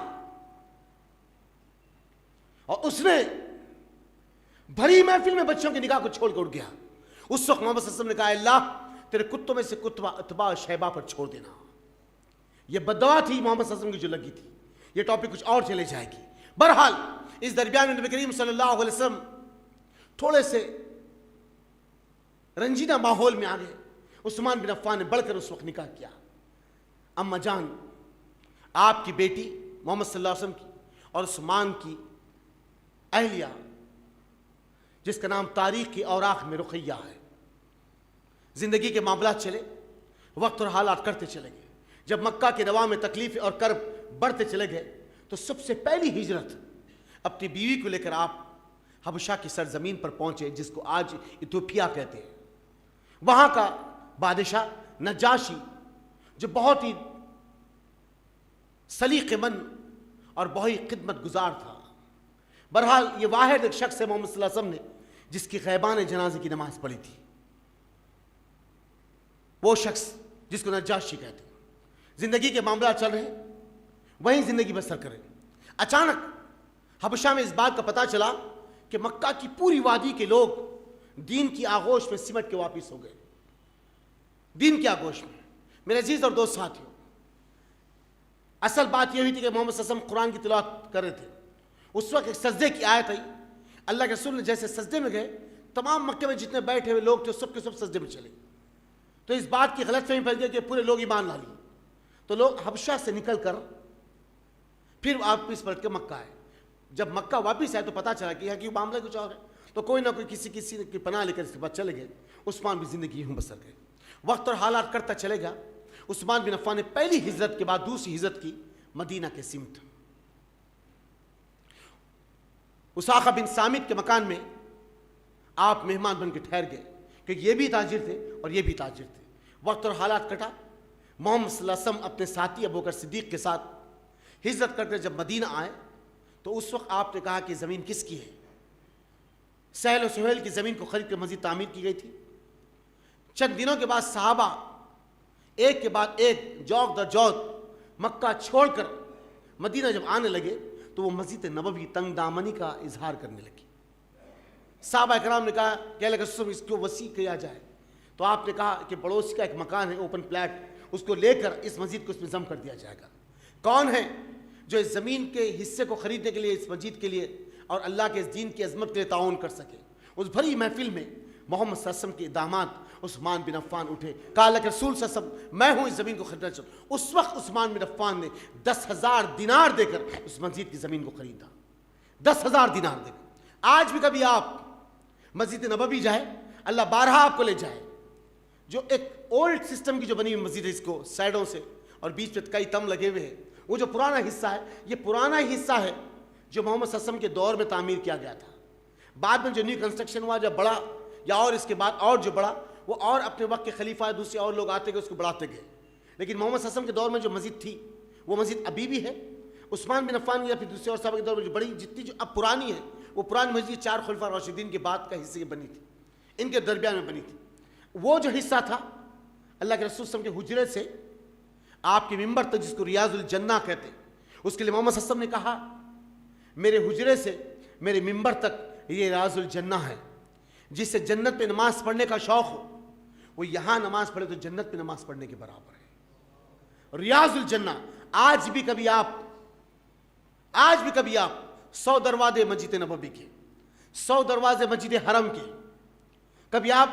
اور اس نے بھری محفل میں بچوں کے نکاح کو چھوڑ کر اٹھ گیا. اس وقت محمد صلی اللہ علیہ وسلم نے کہا, اللہ تیرے کتوں میں سے کتبہ اتباع و شیبہ پر چھوڑ دینا. یہ بددعا تھی محمد صلی اللہ علیہ وسلم کی جو لگی تھی. یہ ٹاپک کچھ اور چلے جائے گی. بہرحال اس درمیان میں نبی کریم صلی اللہ علیہ وسلم تھوڑے سے رنجیدہ ماحول میں آ گئے. عثمان بن عفان نے بڑھ کر اس وقت نکاح کیا. اما جان آپ کی بیٹی محمد صلی اللہ علیہ وسلم کی اور عثمان کی اہلیہ, جس کا نام تاریخ کی اوراق میں رقیہ ہے. زندگی کے معاملات چلے, وقت اور حالات کرتے چلے گئے. جب مکہ کے نواح میں تکلیف اور کرب بڑھتے چلے گئے تو سب سے پہلی ہجرت اپنی بیوی کو لے کر آپ حبشہ کی سرزمین پر پہنچے, جس کو آج ایتھوپیا کہتے ہیں. وہاں کا بادشاہ نجاشی جو بہت ہی سلیقہ مند اور بہت ہی خدمت گزار تھا. بہرحال یہ واحد ایک شخص ہے محمد صلی اللہ علیہ وسلم نے جس کی غیبانِ جنازے کی نماز پڑھی تھی. وہ شخص جس کو نجاشی کہتے ہیں. زندگی کے معاملات چل رہے ہیں, وہیں زندگی بسر کریں. اچانک حبشہ میں اس بات کا پتہ چلا کہ مکہ کی پوری وادی کے لوگ دین کی آغوش میں سمٹ کے واپس ہو گئے. دین کی آغوش میں. میرے عزیز اور دوست ساتھیوں, اصل بات یہ ہوئی تھی کہ محمد صلی اللہ علیہ وسلم قرآن کی تلاوت کر رہے تھے. اس وقت ایک سجدے کی آیت آئی. اللہ کے رسول نے جیسے سجدے میں گئے, تمام مکے میں جتنے بیٹھے ہوئے لوگ تھے سب کے سب سجدے میں چلے. تو اس بات کی غلط فہمی پھیل گئی کہ پورے لوگ ایمان لا لیے. تو لوگ حبشہ سے نکل کر پھر واپس پلٹ کے مکہ آئے. جب مکہ واپس آئے تو پتہ چلا کہ یہاں کی معاملہ کچھ اور ہے. تو کوئی نہ کوئی کسی کی پناہ لے کر اس کے بعد چلے گئے. عثمان بھی زندگی یوں بسر گئے. وقت اور حالات کرتا چلے گا. عثمان بن عفان نے پہلی ہجرت کے بعد دوسری ہجرت کی مدینہ کے سمت. اساقہ بن سامت کے مکان میں آپ مہمان بن کے ٹھہر گئے, کیونکہ یہ بھی تاجر تھے اور یہ بھی تاجر تھے. وقت اور حالات کٹا. محمد صلی اللہ علیہ وسلم اپنے ساتھی ابوبکر صدیق کے ساتھ ہجرت کر کے جب مدینہ آئے تو اس وقت آپ نے کہا کہ زمین کس کی ہے. سہل و سہیل کی زمین کو خرید کر مزید تعمیر کی گئی تھی. چند دنوں کے بعد صحابہ ایک کے بعد ایک جوق در جوق مکہ چھوڑ کر مدینہ جب آنے لگے تو وہ مسجد نبوی تنگ دامنی کا اظہار کرنے لگے. صحابہ کرام نے کہا کہ اللہ کے رسول اس کو وسیع کیا جائے. تو آپ نے کہا کہ پڑوس کا ایک مکان ہے اوپن پلیٹ, اس کو لے کر اس مسجد کو اس میں ضم کر دیا جائے گا. کون ہے جو اس زمین کے حصے کو خریدنے کے لیے, اس مسجد کے لیے اور اللہ کے اس دین کی عظمت کے لیے تعاون کر سکے. اس بھری محفل میں محمد صلی اللہ علیہ وسلم کے داماد عثمان بن عفان اٹھے. کہا اللہ کے رسول صلی اللہ علیہ وسلم میں ہوں اس زمین کو خریدنا چاہوں. اس وقت عثمان بن عفان نے 10,000 دینار دے کر اس مسجد کی زمین کو خریدا. 10,000 دینار دے کر. آج بھی کبھی آپ مسجد نبوی جائے, اللہ بارہا آپ کو لے جائے, جو ایک اولڈ سسٹم کی جو بنی ہوئی مسجد ہے, اس کو سائڈوں سے اور بیچ پہ کئی تم لگے ہوئے ہیں, وہ جو پرانا حصہ ہے یہ پرانا حصہ ہے جو محمد صلی اللہ علیہ وسلم کے دور میں تعمیر کیا گیا تھا. بعد میں جو نیو کنسٹرکشن ہوا جب بڑا, یا اور اس کے بعد اور جو بڑا, وہ اور اپنے وقت کے خلیفہ دوسرے اور لوگ آتے گئے اس کو بڑھاتے گئے. لیکن محمد صلی اللہ علیہ وسلم کے دور میں جو مسجد تھی وہ مسجد ابھی بھی ہے. عثمان بن عفان یا پھر دوسرے اور صحابہ کے دور میں جو بڑی جتنی جو اب پرانی ہے وہ پرانی مسجد 4 خلفاء راشدین کے بعد کا حصے بنی تھی, ان کے درمیان میں بنی تھی. وہ جو حصہ تھا اللہ کے رسول صلی اللہ علیہ وسلم کے حجرے سے آپ کے ممبر تک, جس کو ریاض الجنہ کہتے ہیں, اس کے لیے محمد صلی اللہ علیہ وسلم نے کہا میرے حجرے سے میرے ممبر تک یہ ریاض الجنہ ہے, جس سے جنت پہ نماز پڑھنے کا شوق ہو وہ یہاں نماز پڑھے تو جنت پہ نماز پڑھنے کے برابر ہے. ریاض الجنہ. آج بھی کبھی آپ 100 دروازے مسجد نبوی کے, 100 دروازے مسجد حرم کے, کبھی آپ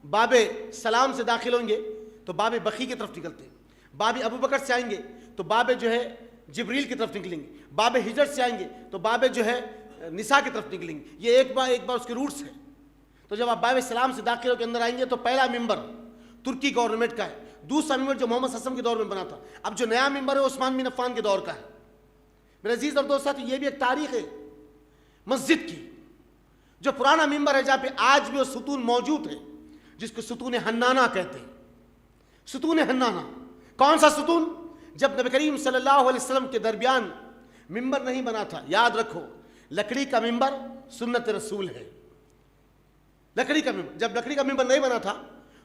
باب سلام سے داخل ہوں گے تو باب بقیع کی طرف نکلتے ہیں, باب ابوبکر سے آئیں گے تو باب جو ہے جبریل کی طرف نکلیں گے, باب ہجر سے آئیں گے تو باب جو ہے نساء کی طرف نکلیں گے. یہ ایک بار اس کے روٹس ہیں. تو جب آپ باب سلام سے داخل ہو کے اندر آئیں گے تو پہلا ممبر ترکی گورنمنٹ کا ہے, دوسرا ممبر جو محمد صلی اللہ علیہ وسلم کے دور میں بنا تھا. اب جو نیا ممبر ہے عثمان بن عفان کے دور کا ہے. میرے عزیز اور دوست ساتھی, یہ بھی ایک تاریخ ہے مسجد کی. جو پرانا ممبر ہے جہاں پہ آج بھی وہ ستون موجود ہے جس کو ستون حنانہ کہتے ہیں. ستون حنانہ کون سا ستون؟ جب نبی کریم صلی اللہ علیہ وسلم کے درمیان ممبر نہیں بنا تھا. یاد رکھو, لکڑی کا ممبر سنت رسول ہے. لکڑی کا ممبر, جب لکڑی کا ممبر نہیں بنا تھا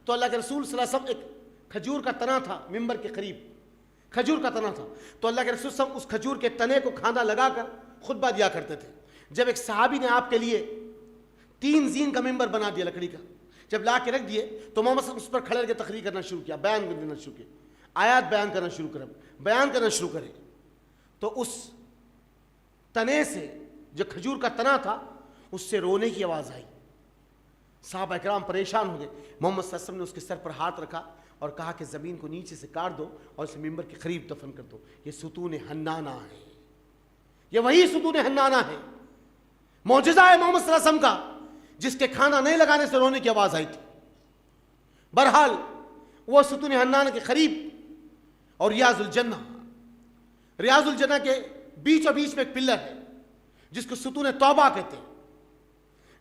تو اللہ کے رسول صلی اللہ علیہ وسلم ایک کھجور کا تنا تھا ممبر کے قریب, کھجور کا تنا تھا, تو اللہ کے رسول صلی اللہ علیہ وسلم اس کھجور کے تنے کو کھانا لگا کر خطبہ دیا کرتے تھے. جب ایک صحابی نے آپ کے لیے 3 زین کا ممبر بنا دیا لکڑی کا, جب لا کے رکھ دیے تو محمد صلی اللہ علیہ وسلم اس پر کھڑے کے تقریر کرنا شروع کیا, بیان کرنا شروع کیا, آیات بیان کرنا شروع کرے تو اس تنے سے جو کھجور کا تنا تھا اس سے رونے کی آواز آئی. صحابہ کرام پریشان ہو گئے. محمد صلی اللہ علیہ وسلم نے اس کے سر پر ہاتھ رکھا اور کہا کہ زمین کو نیچے سے کاٹ دو اور اسے ممبر کے قریب دفن کر دو. یہ ستون حنانہ ہے, یہ وہی ستون حنانہ ہے. معجزہ ہے محمد صلی اللہ علیہ وسلم کا جس کے کھانا نہیں لگانے سے رونے کی آواز آئی تھی. بہرحال وہ ستون حنانہ کے قریب. اور ریاض الجنہ کے بیچ میں ایک پلر ہے جس کو ستون توبہ کہتے ہیں,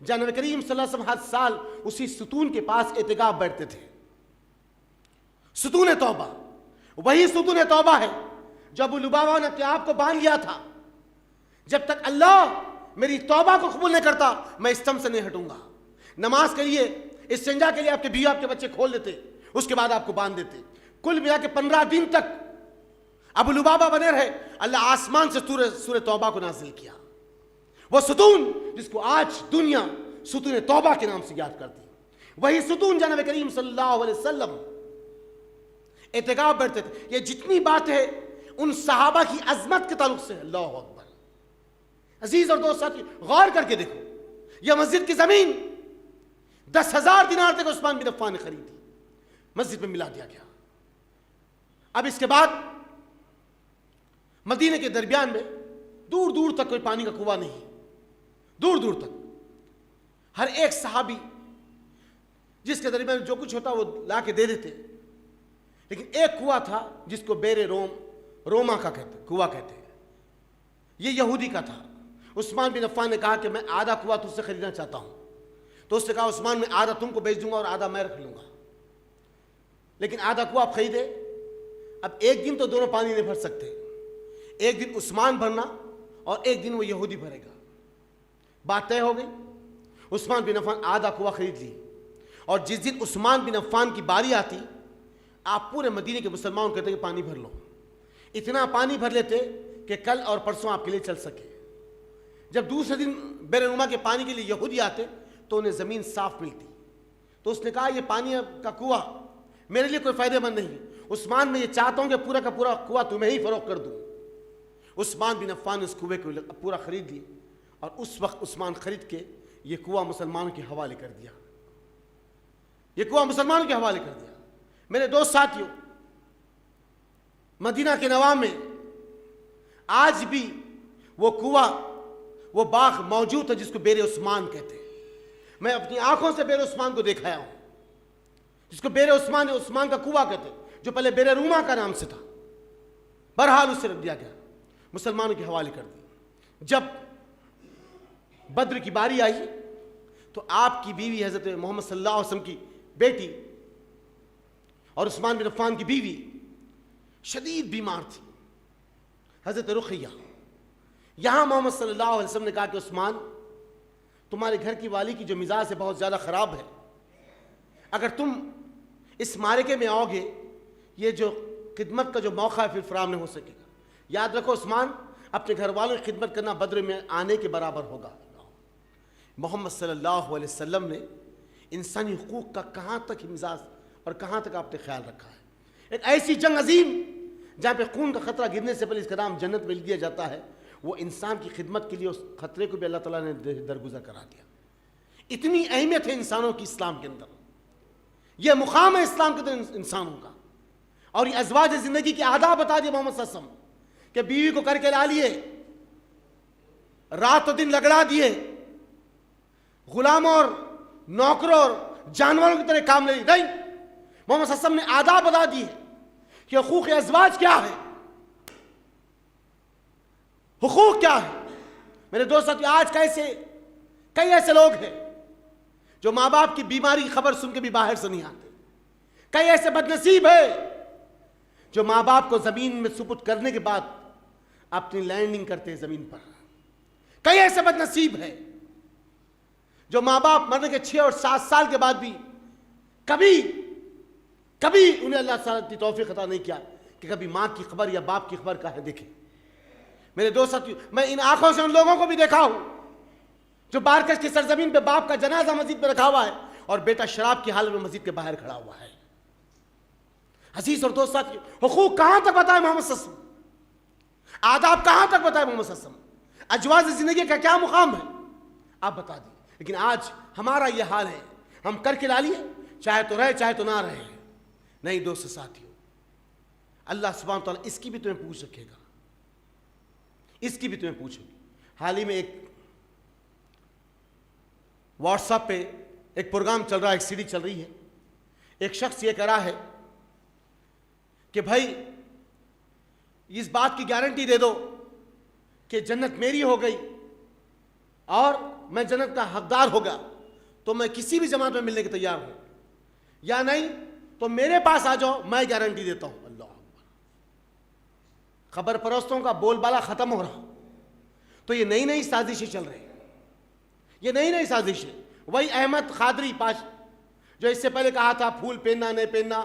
جہاں نبی کریم صلی اللہ علیہ وسلم ہر سال اسی ستون کے پاس اعتکاف بیٹھتے تھے. ستون توبہ وہی ستون توبہ ہے جو ابو لبابہ نے اپنے آپ کو باندھ لیا تھا, جب تک اللہ میری توبہ کو قبول نہیں کرتا میں استم سے نہیں ہٹوں گا. نماز کے لیے, استنجا کے لیے آپ کے بیوی آپ کے بچے کھول دیتے, اس کے بعد آپ کو باندھ دیتے. کل ملا کے 15 دن تک ابو لبابہ بنے رہے. اللہ آسمان سے سورہ توبہ کو نازل کیا. وہ ستون جس کو آج دنیا ستون توبہ کے نام سے یاد کرتی, وہی ستون جہاں نبی کریم صلی اللہ علیہ وسلم اعتکاف بیٹھتے تھے. یہ جتنی بات ہے ان صحابہ کی عظمت کے تعلق سے. اللہ اکبر. عزیز اور دوست ساتھی, غور کر کے دیکھو, یہ مسجد کی زمین 10,000 دینار تک عثمان بن عفان نے خریدی, مسجد میں ملا دیا گیا. اب اس کے بعد مدینے کے درمیان میں دور دور تک کوئی پانی کا کنواں نہیں, دور دور تک. ہر ایک صحابی جس کے درمیان جو کچھ ہوتا وہ لا کے دے دیتے. لیکن ایک کنواں تھا جس کو بیر روما کا کنواں کہتے ہیں, یہ یہودی کا تھا. عثمان بن عفان نے کہا کہ میں آدھا کنواں تجھ سے خریدنا چاہتا ہوں. تو اس نے کہا عثمان میں آدھا تم کو بیچ دوں گا اور آدھا میں رکھ لوں گا, لیکن آدھا کنواں آپ خریدے. اب ایک دن تو دونوں پانی نہیں بھر سکتے, ایک دن عثمان بھرنا اور ایک دن وہ یہودی بھرے گا. بات طے ہو گئی. عثمان بن عفان آدھا کنواں خرید لی, اور جس دن عثمان بن عفان کی باری آتی آپ پورے مدینے کے مسلمانوں کہتے کہ پانی بھر لو. اتنا پانی بھر لیتے کہ کل اور پرسوں آپ کے لیے چل سکے. جب دوسرے دن بیر روما کے پانی کے لیے یہودی آتے تو انہیں زمین صاف ملتی. تو اس نے کہا یہ پانی کا کنواں میرے لیے کوئی فائدہ مند نہیں, عثمان میں یہ چاہتا ہوں کہ پورا کا پورا کنواں تمہیں ہی فروخت کر دوں. عثمان بن عفان نے اس کنویں کو پورا خرید لی, اور اس وقت عثمان خرید کے یہ کنواں مسلمانوں کے حوالے کر دیا. یہ کنواں مسلمانوں کے حوالے کر دیا. میرے دوست ساتھیوں, مدینہ کے نواح میں آج بھی وہ کنواں, وہ باغ موجود ہے جس کو بیر عثمان کہتے ہیں. میں اپنی آنکھوں سے بیر عثمان کو دیکھایا ہوں, جس کو بیر عثمان کا کنواں کہتے ہیں, جو پہلے بیر روما کا نام سے تھا. بہرحال اسے رکھ دیا گیا, مسلمانوں کے حوالے کر دیا. جب بدر کی باری آئی تو آپ کی بیوی حضرت محمد صلی اللہ علیہ وسلم کی بیٹی اور عثمان بن عفان کی بیوی شدید بیمار تھی، حضرت رقیہ. یہاں محمد صلی اللہ علیہ وسلم نے کہا کہ عثمان، تمہارے گھر کی والی کی جو مزاج ہے بہت زیادہ خراب ہے، اگر تم اس معرکے میں آؤ گے یہ جو خدمت کا جو موقع ہے پھر فراہم نہیں ہو سکے گا. یاد رکھو عثمان، اپنے گھر والوں کی خدمت کرنا بدر میں آنے کے برابر ہوگا. محمد صلی اللہ علیہ وسلم نے انسانی حقوق کا کہاں تک مزاج اور کہاں تک آپ نے خیال رکھا ہے. ایک ایسی جنگ عظیم جہاں پہ خون کا خطرہ گرنے سے پہلے اس کا نام جنت میں لکھ دیا جاتا ہے، وہ انسان کی خدمت کے لیے اس خطرے کو بھی اللہ تعالیٰ نے درگزر کرا دیا. اتنی اہمیت ہے انسانوں کی اسلام کے اندر، یہ مقام ہے اسلام کے اندر انسانوں کا. اور یہ ازواج زندگی کے آداب بتا دیے محمد صلی اللہ علیہ وسلم کہ بیوی کو کر کے لا لیے، رات و دن لگڑا دیے، غلاموں اور نوکروں اور جانوروں کی طرح کام لے لیے. نہیں، محمد صلی اللہ علیہ وسلم نے آداب بتا دیے کہ حقوق ازواج کیا ہے، حقوق کیا ہے. میرے دوست ساتھی، آج کئی ایسے لوگ ہیں جو ماں باپ کی بیماری کی خبر سن کے بھی باہر سے نہیں آتے. کئی ایسے بدنصیب ہیں جو ماں باپ کو زمین میں سپرد کرنے کے بعد اپنی لینڈنگ کرتے ہیں زمین پر. کئی ایسے بدنصیب ہیں جو ماں باپ مرنے کے 6 اور 7 سال کے بعد بھی کبھی انہیں اللہ تعالیٰ کی توفیق عطا نہیں کیا کہ کبھی ماں کی خبر یا باپ کی خبر کا ہے دیکھیں. میرے دوست ساتھیوں، میں ان آنکھوں سے ان لوگوں کو بھی دیکھا ہوں جو بارکش کی سرزمین پہ باپ کا جنازہ مسجد پہ رکھا ہوا ہے اور بیٹا شراب کی حالت میں مسجد کے باہر کھڑا ہوا ہے. عزیز اور دوست ساتھیوں، حقوق کہاں تک بتائے محمد صلی اللہ علیہ وسلم، آداب کہاں تک بتائے محمد صلی اللہ علیہ وسلم، ازواج زندگی کا کیا مقام ہے آپ بتا دیے. لیکن آج ہمارا یہ حال ہے، ہم کر کے لا لیے، چاہے تو رہے چاہے تو نہ رہے. نہیں دوست ساتھیوں، اللہ سبحانہ وتعالیٰ اس کی بھی تمہیں پوچھ رکھے گا، اس کی بھی تمہیں پوچھے گی. حال ہی میں ایک واٹس ایپ پہ ایک پروگرام چل رہا ہے، ایک سیڈی چل رہی ہے. ایک شخص یہ کہہ رہا ہے کہ بھائی اس بات کی گارنٹی دے دو کہ جنت میری ہو گئی اور میں جنت کا حقدار ہوگا تو میں کسی بھی جماعت میں ملنے کے تیار ہوں، یا نہیں تو میرے پاس آ جاؤ، میں گارنٹی دیتا ہوں. اللہ اکبر. خبر پرستوں کا بول بالا ختم ہو رہا. تو یہ نئی سازشیں چل رہی ہیں، یہ نئی سازشیں. وہی احمد قادری پاش جو اس سے پہلے کہا تھا پھول پہننا نہیں پہننا،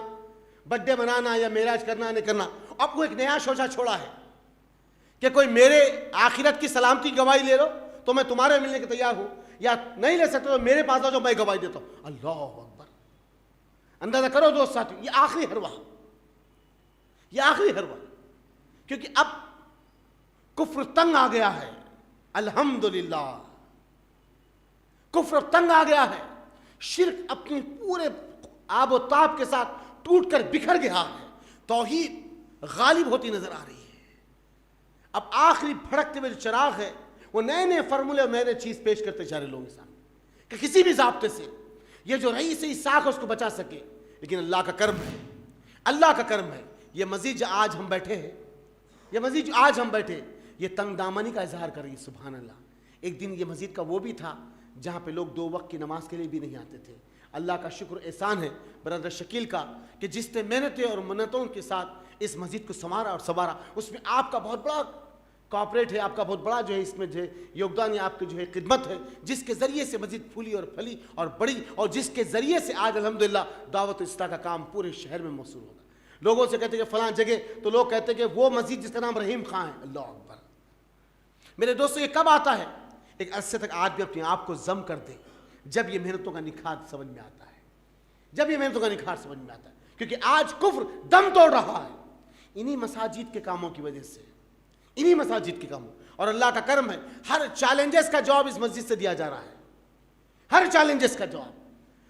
برتھ ڈے منانا یا معراج کرنا نہیں کرنا، اب وہ ایک نیا شوشہ چھوڑا ہے کہ کوئی میرے آخرت کی سلامتی گواہی لے لو تو میں تمہارے ملنے کے تیار ہوں، یا نہیں لے سکتے تو میرے پاس آ جاؤ، میں گواہی دیتا ہوں. اللہ اکبر. اندازہ کرو دوست ساتھی، یہ آخری حربہ، یہ آخری حربہ. کیونکہ اب کفر تنگ آ گیا ہے. الحمدللہ کفر تنگ آ گیا ہے. شرک اپنی پورے آب و تاب کے ساتھ ٹوٹ کر بکھر گیا ہے. توحید غالب ہوتی نظر آ رہی ہے. اب آخری بھڑکتے ہوئے جو چراغ ہے وہ نئے فرمولے اور نئے چیز پیش کرتے جا رہے لوگوں کے سامنے کہ کسی بھی ضابطے سے یہ جو رہی سے ساکھ اس کو بچا سکے. لیکن اللہ کا کرم ہے، اللہ کا کرم ہے. یہ مسجد جو آج ہم بیٹھے ہیں، یہ مسجد جو آج ہم بیٹھے، یہ تنگ دامنی کا اظہار کر رہی ہے. سبحان اللہ. ایک دن یہ مسجد کا وہ بھی تھا جہاں پہ لوگ 2 وقت کی نماز کے لیے بھی نہیں آتے تھے. اللہ کا شکر احسان ہے برادر شکیل کا کہ جس نے محنتیں اور منتوں کے ساتھ اس مسجد کو سنوارا اور سنوارا، اس میں آپ کا بہت بڑا کوآپریٹ ہے، آپ کا بہت بڑا جو ہے اس میں جو ہے یوگدان ہے، آپ کی جو ہے خدمت ہے، جس کے ذریعے سے مسجد پھولی اور پھلی اور بڑی، اور جس کے ذریعے سے آج الحمدللہ دعوت اصلاح کا کام پورے شہر میں موصول ہوگا. لوگوں سے کہتے ہیں کہ فلاں جگہ، تو لوگ کہتے ہیں کہ وہ مسجد جس کا نام رحیم خان ہے. اللہ اکبر. میرے دوستو، یہ کب آتا ہے؟ ایک عرصے تک آدمی اپنے آپ کو ضم کر دے جب یہ محنتوں کا نکھار سمجھ میں آتا ہے، جب یہ محنتوں کا نکھار سمجھ میں آتا ہے. کیونکہ آج کفر دم توڑ رہا ہے انہی مساجد کے کاموں کی وجہ سے، انہی مساجد کے کاموں. اور اللہ کا کرم ہے، ہر چیلنجز کا جواب اس مسجد سے دیا جا رہا ہے. ہر چیلنجز کا جواب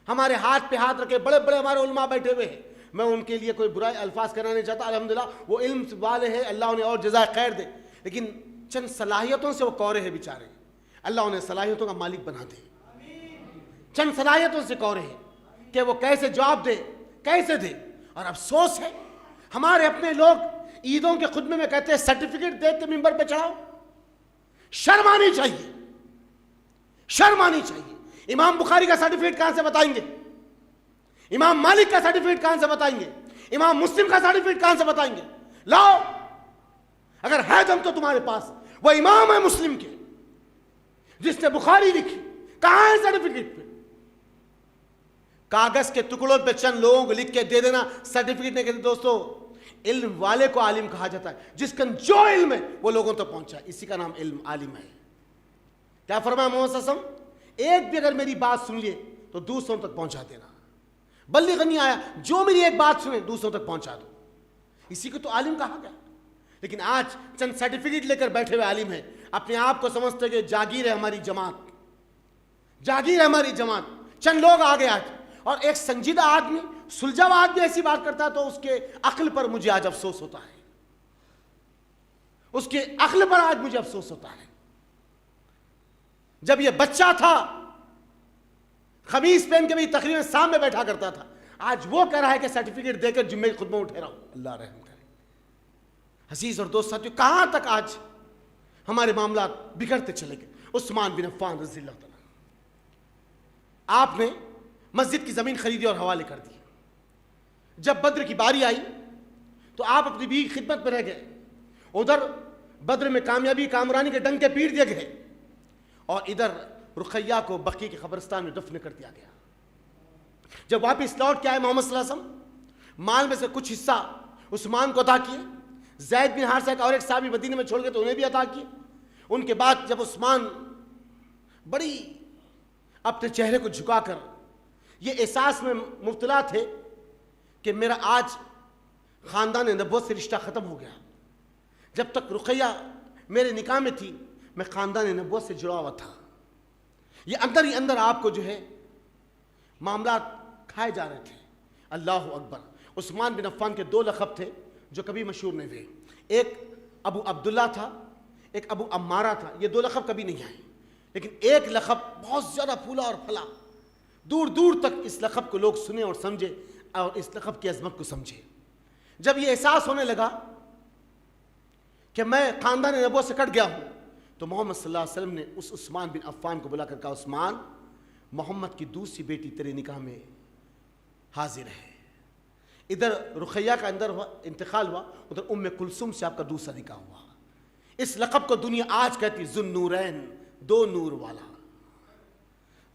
ہمارے ہاتھ پہ ہاتھ رکھے بڑے بڑے ہمارے علماء بیٹھے ہوئے ہیں. میں ان کے لیے کوئی برائے الفاظ کرنا نہیں چاہتا. الحمدللہ وہ علم والے ہیں، اللہ انہیں اور جزائے خیر دے. لیکن چند صلاحیتوں سے وہ کورے ہیں بیچارے. اللہ انہیں صلاحیتوں کا مالک بنا دے. چند صلاحیتوں سے کورے ہیں کہ وہ کیسے جواب دے، کیسے دے. اور افسوس ہے ہمارے اپنے لوگ عیدوں کے خطبے میں کہتے ہیں سرٹیفکیٹ دے کے ممبر پہ چڑھاؤ. شرم آنی چاہیے، شرم آنی چاہیے. امام بخاری کا سرٹیفکیٹ کہاں سے بتائیں گے؟ امام مالک کا سرٹیفکیٹ کہاں سے بتائیں گے؟ امام مسلم کا سرٹیفکیٹ کہاں سے بتائیں گے؟ لاؤ، اگر ہے دم تو تمہارے پاس۔ وہ امام ہے مسلم کے جس نے بخاری لکھی، کہاں ہے سرٹیفکیٹ پہ؟ کاغذ کے ٹکڑوں پہ چند لوگوں کو لکھ کے دے دینا، سرٹیفکیٹ نہیں کہتے۔ دوستو، علم والے کو عالم کہا جاتا ہے، جس کا جو علم ہے وہ لوگوں تک پہنچا، اسی کا نام علم عالم ہے۔ کیا فرمایا محمد صلی اللہ علیہ وسلم؟ ایک بھی اگر میری بات سن لیے تو دوسروں تک پہنچا دینا۔ بلغنی آیا، جو میری ایک بات سنے دوسروں تک پہنچا دو، اسی کو تو عالم کہا گیا۔ لیکن آج چند سرٹیفکیٹ لے کر بیٹھے ہوئے عالم ہیں، اپنے آپ کو سمجھتے کہ جاگیر ہے ہماری جماعت، جاگیر ہے ہماری جماعت۔ چند لوگ آگے آج، اور ایک سنجیدہ آدمی، سلجھا ہوا آدمی ایسی بات کرتا ہے تو اس کے عقل پر مجھے آج افسوس ہوتا ہے، اس کے عقل پر آج مجھے افسوس ہوتا ہے۔ جب یہ بچہ تھا خمیس پہن کے بھی تقریباً سامنے بیٹھا کرتا تھا، آج وہ کہہ رہا ہے کہ سرٹیفکیٹ دے کر جمعے خطبہ اٹھے رہا ہوں۔ اللہ رحم کرے۔ عزیز اور دوست ساتھیو، کہاں تک آج ہمارے معاملات بگڑتے چلے گئے۔ عثمان بن عفان رضی اللہ تعالیٰ، آپ نے مسجد کی زمین خریدی اور حوالے کر دی۔ جب بدر کی باری آئی تو آپ اپنی بیوی کی خدمت میں رہ گئے، ادھر بدر میں کامیابی کامرانی کے ڈنکے پیٹ دیے گئے، اور ادھر رقیہ کو بقیع کے قبرستان میں دفن کر دیا گیا۔ جب واپس لوٹ کے آئے محمد صلی اللہ علیہ وسلم، مال میں سے کچھ حصہ عثمان کو عطا کیے، زید بن حارثہ اور ایک صحابی مدینے میں چھوڑ گئے تو انہیں بھی عطا کیے۔ ان کے بعد جب عثمان بڑی اپنے چہرے کو جھکا کر یہ احساس میں مبتلا تھے کہ میرا آج خاندان نبوت سے رشتہ ختم ہو گیا، جب تک رقیہ میرے نکاح میں تھی میں خاندان نبوت سے جڑا ہوا تھا، یہ اندر ہی اندر آپ کو جو ہے معاملات کھائے جا رہے تھے۔ اللہ اکبر۔ عثمان بن عفان کے دو لقب تھے جو کبھی مشہور نہیں ہوئے، ایک ابو عبداللہ تھا، ایک ابو عمارہ تھا۔ یہ دو لقب کبھی نہیں آئے، لیکن ایک لقب بہت زیادہ پھولا اور پھلا، دور دور تک اس لقب کو لوگ سنے اور سمجھے اور اس لقب کی عظمت کو سمجھے۔ جب یہ احساس ہونے لگا کہ میں خاندان نبوت سے کٹ گیا ہوں تو محمد صلی اللہ علیہ وسلم نے اس عثمان بن عفان کو بلا کر کہا، عثمان، محمد کی دوسری بیٹی تیرے نکاح میں حاضر ہے۔ ادھر رقیہ کا اندر انتقال ہوا، ادھر ام کلثوم سے آپ کا دوسرا نکاح ہوا۔ اس لقب کو دنیا آج کہتی ذو النورین، دو نور والا،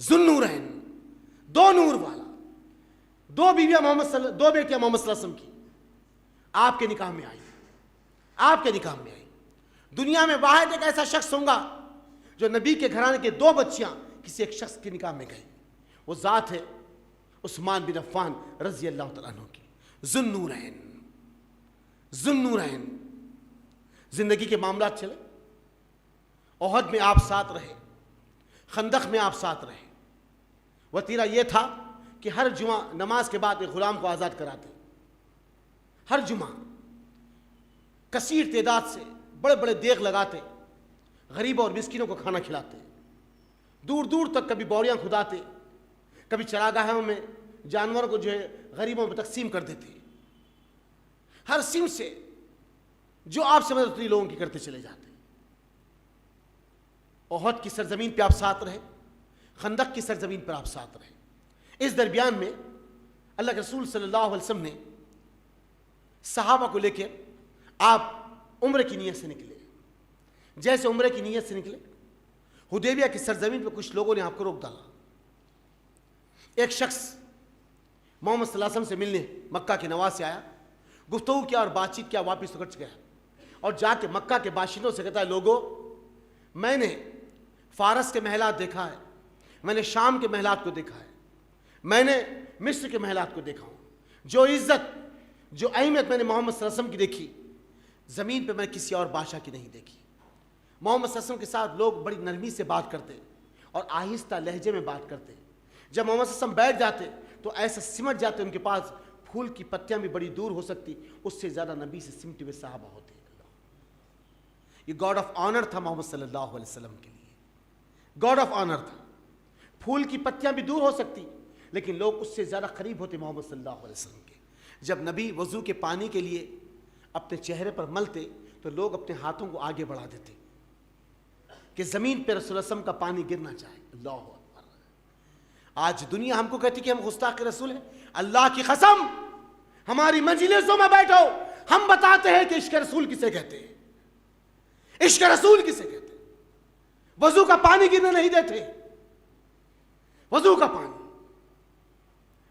ذو النورین، دو نور والا۔ دو بیٹیاں محمد صلی اللہ علیہ وسلم کی آپ کے نکاح میں آئی، آپ کے نکاح میں آئی۔ دنیا میں واحد ایک ایسا شخص ہوں گا جو نبی کے گھرانے کے دو بچیاں کسی ایک شخص کے نکاح میں گئی، وہ ذات ہے عثمان بن عفان رضی اللہ تعالیٰ عنہ کی، ذو النورین، ذو النورین۔ زندگی کے معاملات چلے، احد میں آپ ساتھ رہے، خندق میں آپ ساتھ رہے۔ وتیرہ یہ تھا کہ ہر جمعہ نماز کے بعد ایک غلام کو آزاد کراتے، ہر جمعہ کثیر تعداد سے بڑے بڑے دیگ لگاتے، غریبوں اور مسکینوں کو کھانا کھلاتے، دور دور تک کبھی بوریاں کھداتے، کبھی چراگاہوں میں جانوروں کو جو ہے غریبوں میں تقسیم کر دیتے۔ ہر سمت سے جو آپ سے مدد ہوتی لوگوں کی کرتے چلے جاتے۔ احد کی سرزمین پہ آپ ساتھ رہے، خندق کی سرزمین پر آپ ساتھ رہے۔ اس درمیان میں اللہ کے رسول صلی اللہ علیہ وسلم نے صحابہ کو لے کے آپ عمرے کی نیت سے نکلے۔ جیسے عمرے کی نیت سے نکلے، حدیبیہ کی سرزمین پہ کچھ لوگوں نے آپ کو روک ڈالا۔ ایک شخص محمد صلی اللہ علیہ وسلم سے ملنے مکہ کے نواز سے آیا، گفتگو کیا اور بات چیت کیا، واپس تو گیا اور جا کے مکہ کے باشندوں سے کہتا ہے، لوگوں، میں نے فارس کے محلات دیکھا ہے، میں نے شام کے محلات کو دیکھا ہے، میں نے مصر کے محلات کو دیکھا ہوں، جو عزت جو اہمیت میں نے محمد صلی اللہ علیہ وسلم کی دیکھی زمین پہ میں کسی اور بادشاہ کی نہیں دیکھی۔ محمد صلی اللہ علیہ وسلم کے ساتھ لوگ بڑی نرمی سے بات کرتے اور آہستہ لہجے میں بات کرتے۔ جب محمد صلی اللہ علیہ وسلم بیٹھ جاتے تو ایسا سمٹ جاتے، ان کے پاس پھول کی پتیاں بھی بڑی دور ہو سکتی، اس سے زیادہ نبی سے سمٹے ہوئے صحابہ ہوتے۔ یہ گاڈ آف آنر تھا محمد صلی اللہ علیہ وسلم کے لیے، گاڈ آف آنر تھا۔ پھول کی پتیاں بھی دور ہو سکتی لیکن لوگ اس سے زیادہ قریب ہوتے محمد صلی اللہ علیہ وسلم کے۔ جب نبی وضو کے پانی کے لیے اپنے چہرے پر ملتے تو لوگ اپنے ہاتھوں کو آگے بڑھا دیتے کہ زمین پہ رسول اللہ علیہ وسلم کا پانی گرنا چاہے۔ اللہ اکبر۔ آج دنیا ہم کو کہتی کہ ہم گستاخ رسول ہیں۔ اللہ کی قسم، ہماری مجلسوں میں بیٹھو، ہم بتاتے ہیں کہ عشق رسول کسے کہتے ہیں، عشق رسول کسے کہتے ہیں۔ وضو کا پانی گرنے نہیں دیتے، وضو کا پانی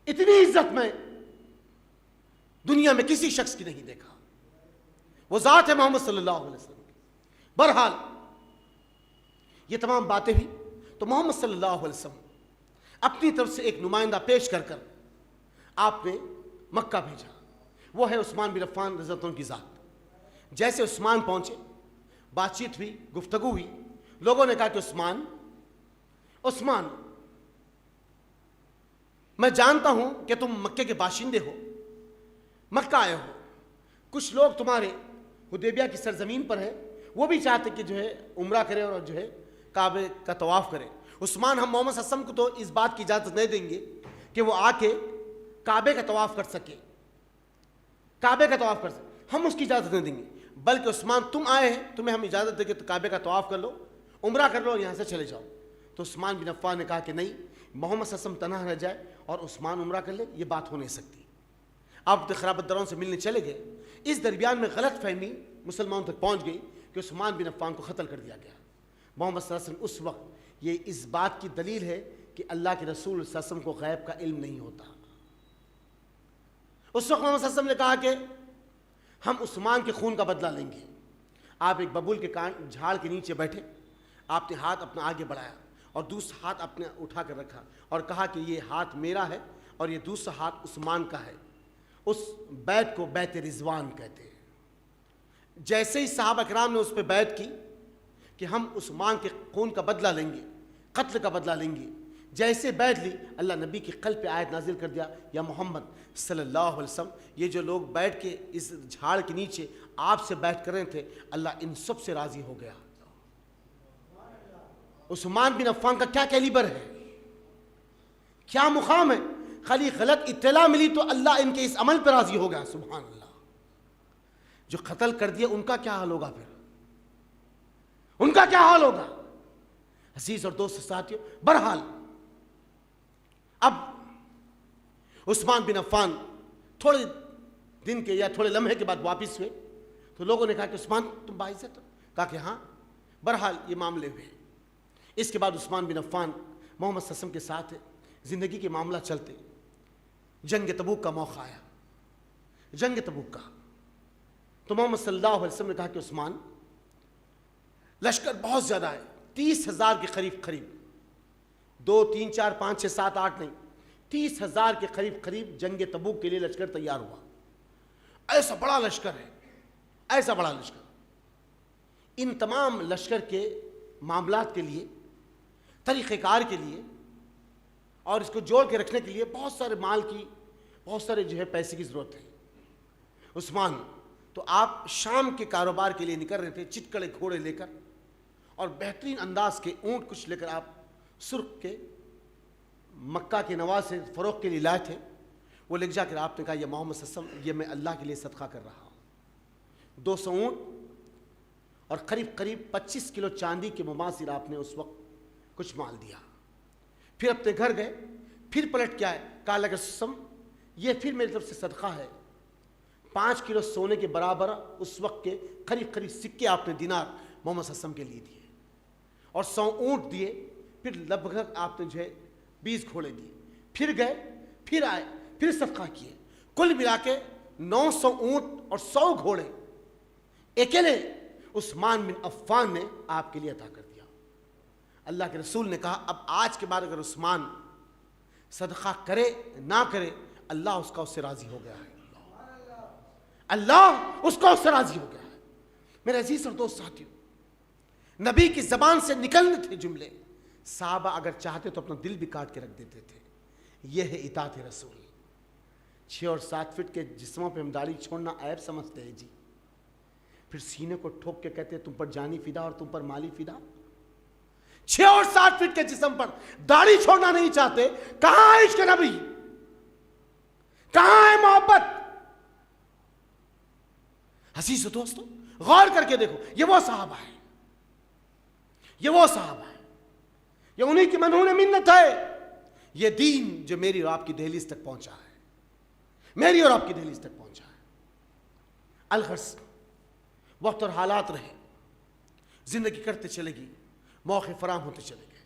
اتنی عزت میں دنیا میں کسی شخص کی نہیں دیکھا، وہ ذات ہے محمد صلی اللہ علیہ وسلم کی۔ بہرحال یہ تمام باتیں ہوئی تو محمد صلی اللہ علیہ وسلم اپنی طرف سے ایک نمائندہ پیش کر کر آپ نے مکہ بھیجا، وہ ہے عثمان بن عفان رضی اللہ عنہ کی ذات۔ جیسے عثمان پہنچے، بات چیت ہوئی، گفتگو ہوئی، لوگوں نے کہا کہ عثمان میں جانتا ہوں کہ تم مکے کے باشندے ہو، مکہ آئے ہو، کچھ لوگ تمہارے حدیبیہ کی سرزمین پر ہیں، وہ بھی چاہتے کہ جو ہے عمرہ کرے اور جو ہے کعبے کا طواف کرے۔ عثمان، ہم محمد صلی اللہ علیہ وسلم کو تو اس بات کی اجازت نہیں دیں گے کہ وہ آ کے کعبے کا طواف کر سکے، کعبے کا طواف کر سکے، ہم اس کی اجازت نہیں دیں گے، بلکہ عثمان تم آئے ہیں، تمہیں ہم اجازت دیں کہ کعبے کا طواف کر لو، عمرہ کر لو اور یہاں سے چلے جاؤ۔ تو عثمان بن عفان نے کہا کہ نہیں، محمد صلی اللہ علیہ وسلم تنہا رہ جائے اور عثمان عمرہ کر لے، یہ بات ہو نہیں سکتی۔ آپ خلافت درون سے ملنے چلے گئے، اس درمیان میں غلط فہمی مسلمانوں تک پہنچ گئی کہ عثمان بن عفان کو قتل کر دیا گیا۔ محمد صلی اللہ علیہ وسلم اس وقت، یہ اس بات کی دلیل ہے کہ اللہ کے رسول صلی اللہ علیہ وسلم کو غیب کا علم نہیں ہوتا۔ اس وقت محمد صلی اللہ علیہ وسلم نے کہا کہ ہم عثمان کے خون کا بدلہ لیں گے۔ آپ ایک ببول کے جھاڑ کے نیچے بیٹھے، آپ نے ہاتھ اپنا آگے بڑھایا اور دوسرا ہاتھ اپنے اٹھا کر رکھا اور کہا کہ یہ ہاتھ میرا ہے اور یہ دوسرا ہاتھ عثمان کا ہے۔ اس بیعت کو بیعت رضوان کہتے ہیں۔ جیسے ہی صحابہ کرام نے اس پہ بیعت کی کہ ہم عثمان کے خون کا بدلہ لیں گے، قتل کا بدلہ لیں گے، جیسے بیعت لی، اللہ نبی کی قلب پہ آیت نازل کر دیا، یا محمد صلی اللہ علیہ وسلم، یہ جو لوگ بیٹھ کے اس جھاڑ کے نیچے آپ سے بیعت کر رہے تھے، اللہ ان سب سے راضی ہو گیا۔ عثمان بن عفان کا کیا کیلیبر ہے، کیا مقام ہے، خالی غلط اطلاع ملی تو اللہ ان کے اس عمل پہ راضی ہو گیا۔ سبحان اللہ۔ جو قتل کر دیا ان کا کیا حال ہوگا، پھر ان کا کیا حال ہوگا۔ عزیز اور دوست ساتھیو، بہرحال اب عثمان بن عفان تھوڑے دن کے یا تھوڑے لمحے کے بعد واپس ہوئے تو لوگوں نے کہا کہ عثمان تم باعزت ہو، کہا کہ ہاں۔ بہرحال یہ معاملے ہوئے۔ اس کے بعد عثمان بن عفان محمد صلی اللہ علیہ وسلم کے ساتھ زندگی کے معاملہ چلتے، جنگ تبوک کا موقع آیا، جنگ تبوک کا، تو محمد صلی اللہ علیہ وسلم نے کہا کہ عثمان، لشکر بہت زیادہ ہے، 30,000 کے قریب 2 3 4 5 6 7 8 نہیں، 30,000 کے قریب جنگ تبوک کے لیے لشکر تیار ہوا۔ ایسا بڑا لشکر ہے، ایسا بڑا لشکر۔ ان تمام لشکر کے معاملات کے لیے، طریقہ کار کے لیے اور اس کو جوڑ کے رکھنے کے لیے بہت سارے مال کی، بہت سارے جو ہے پیسے کی ضرورت ہے۔ عثمان تو آپ شام کے کاروبار کے لیے نکل رہے تھے، چٹکڑے گھوڑے لے کر اور بہترین انداز کے اونٹ کچھ لے کر آپ سرخ کے مکہ کے نواز سے فروخت کے لیے لائے تھے۔ وہ لے جا کر آپ نے کہا یہ محمد صلی اللہ علیہ وسلم، یہ میں اللہ کے لیے صدقہ کر رہا ہوں۔ 200 اونٹ اور قریب 25 کلو چاندی کے مماثل آپ نے اس وقت کچھ مال دیا۔ پھر اپنے گھر گئے، پھر پلٹ کے آئے، کہا اللہ کے رسول یہ پھر میری طرف سے صدقہ ہے۔ 5 کلو سونے کے برابر اس وقت کے قریب سکے آپ نے دینار محمد صلی اللہ علیہ وسلم کے لیے دیے اور 100 اونٹ دیے، پھر لگ بھگ آپ نے جو ہے 20 گھوڑے دیے، پھر گئے، پھر آئے، پھر صدقہ کیے، کل ملا کے 900 اونٹ اور 100 گھوڑے اکیلے عثمان بن عفان نے آپ کے لیے عطا کر دیا۔ اللہ کے رسول نے کہا اب آج کے بعد اگر عثمان صدقہ کرے نہ کرے، اللہ اس کا اس سے راضی ہو گیا ہے، اللہ اس کا اس سے راضی ہو گیا ہے۔ میرے عزیز اور دوست ساتھیو، نبی کی زبان سے نکلنے تھے جملے، صحابہ اگر چاہتے تو اپنا دل بھی کاٹ کے رکھ دیتے تھے۔ یہ ہے اطاعت رسول۔ 6 اور 7 فٹ کے جسموں پہ ہم داڑھی چھوڑنا عیب سمجھتے ہیں جی، پھر سینے کو ٹھوک کے کہتے ہیں تم پر جانی فدا اور تم پر مالی فدا۔ 6 اور 7 فٹ کے جسم پر داڑھی چھوڑنا نہیں چاہتے، کہاں ہے عشق نبی، کہاں ہے محبت؟ عزیز و دوستو غور کر کے دیکھو، یہ وہ صحابہ ہے، یہ وہ صحابہ ہے، یہ انہی کی منہون منت ہے۔ یہ دین جو میری اور آپ کی دہلیز تک پہنچا ہے، میری اور آپ کی دہلیز تک پہنچا ہے۔ الغرض وقت اور حالات رہے، زندگی کرتے چلے گی، موقع فراہم ہوتے چلے گئے،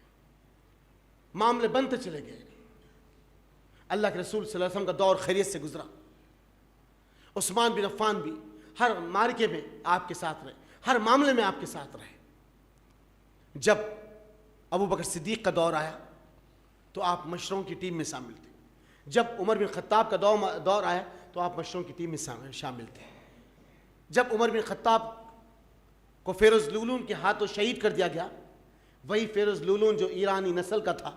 معاملے بنتے چلے گئے۔ اللہ کے رسول صلی اللہ علیہ وسلم کا دور خیریت سے گزرا۔ عثمان بن عفان بھی ہر معرکے میں آپ کے ساتھ رہے، ہر معاملے میں آپ کے ساتھ رہے۔ جب ابو بکر صدیق کا دور آیا تو آپ مشروں کی ٹیم میں شامل تھے۔ جب عمر بن خطاب کا دور آیا تو آپ مشروں کی ٹیم میں شامل تھے۔ جب عمر بن خطاب کو فیروز لولون کے ہاتھوں شہید کر دیا گیا، وہی فیروز لولون جو ایرانی نسل کا تھا،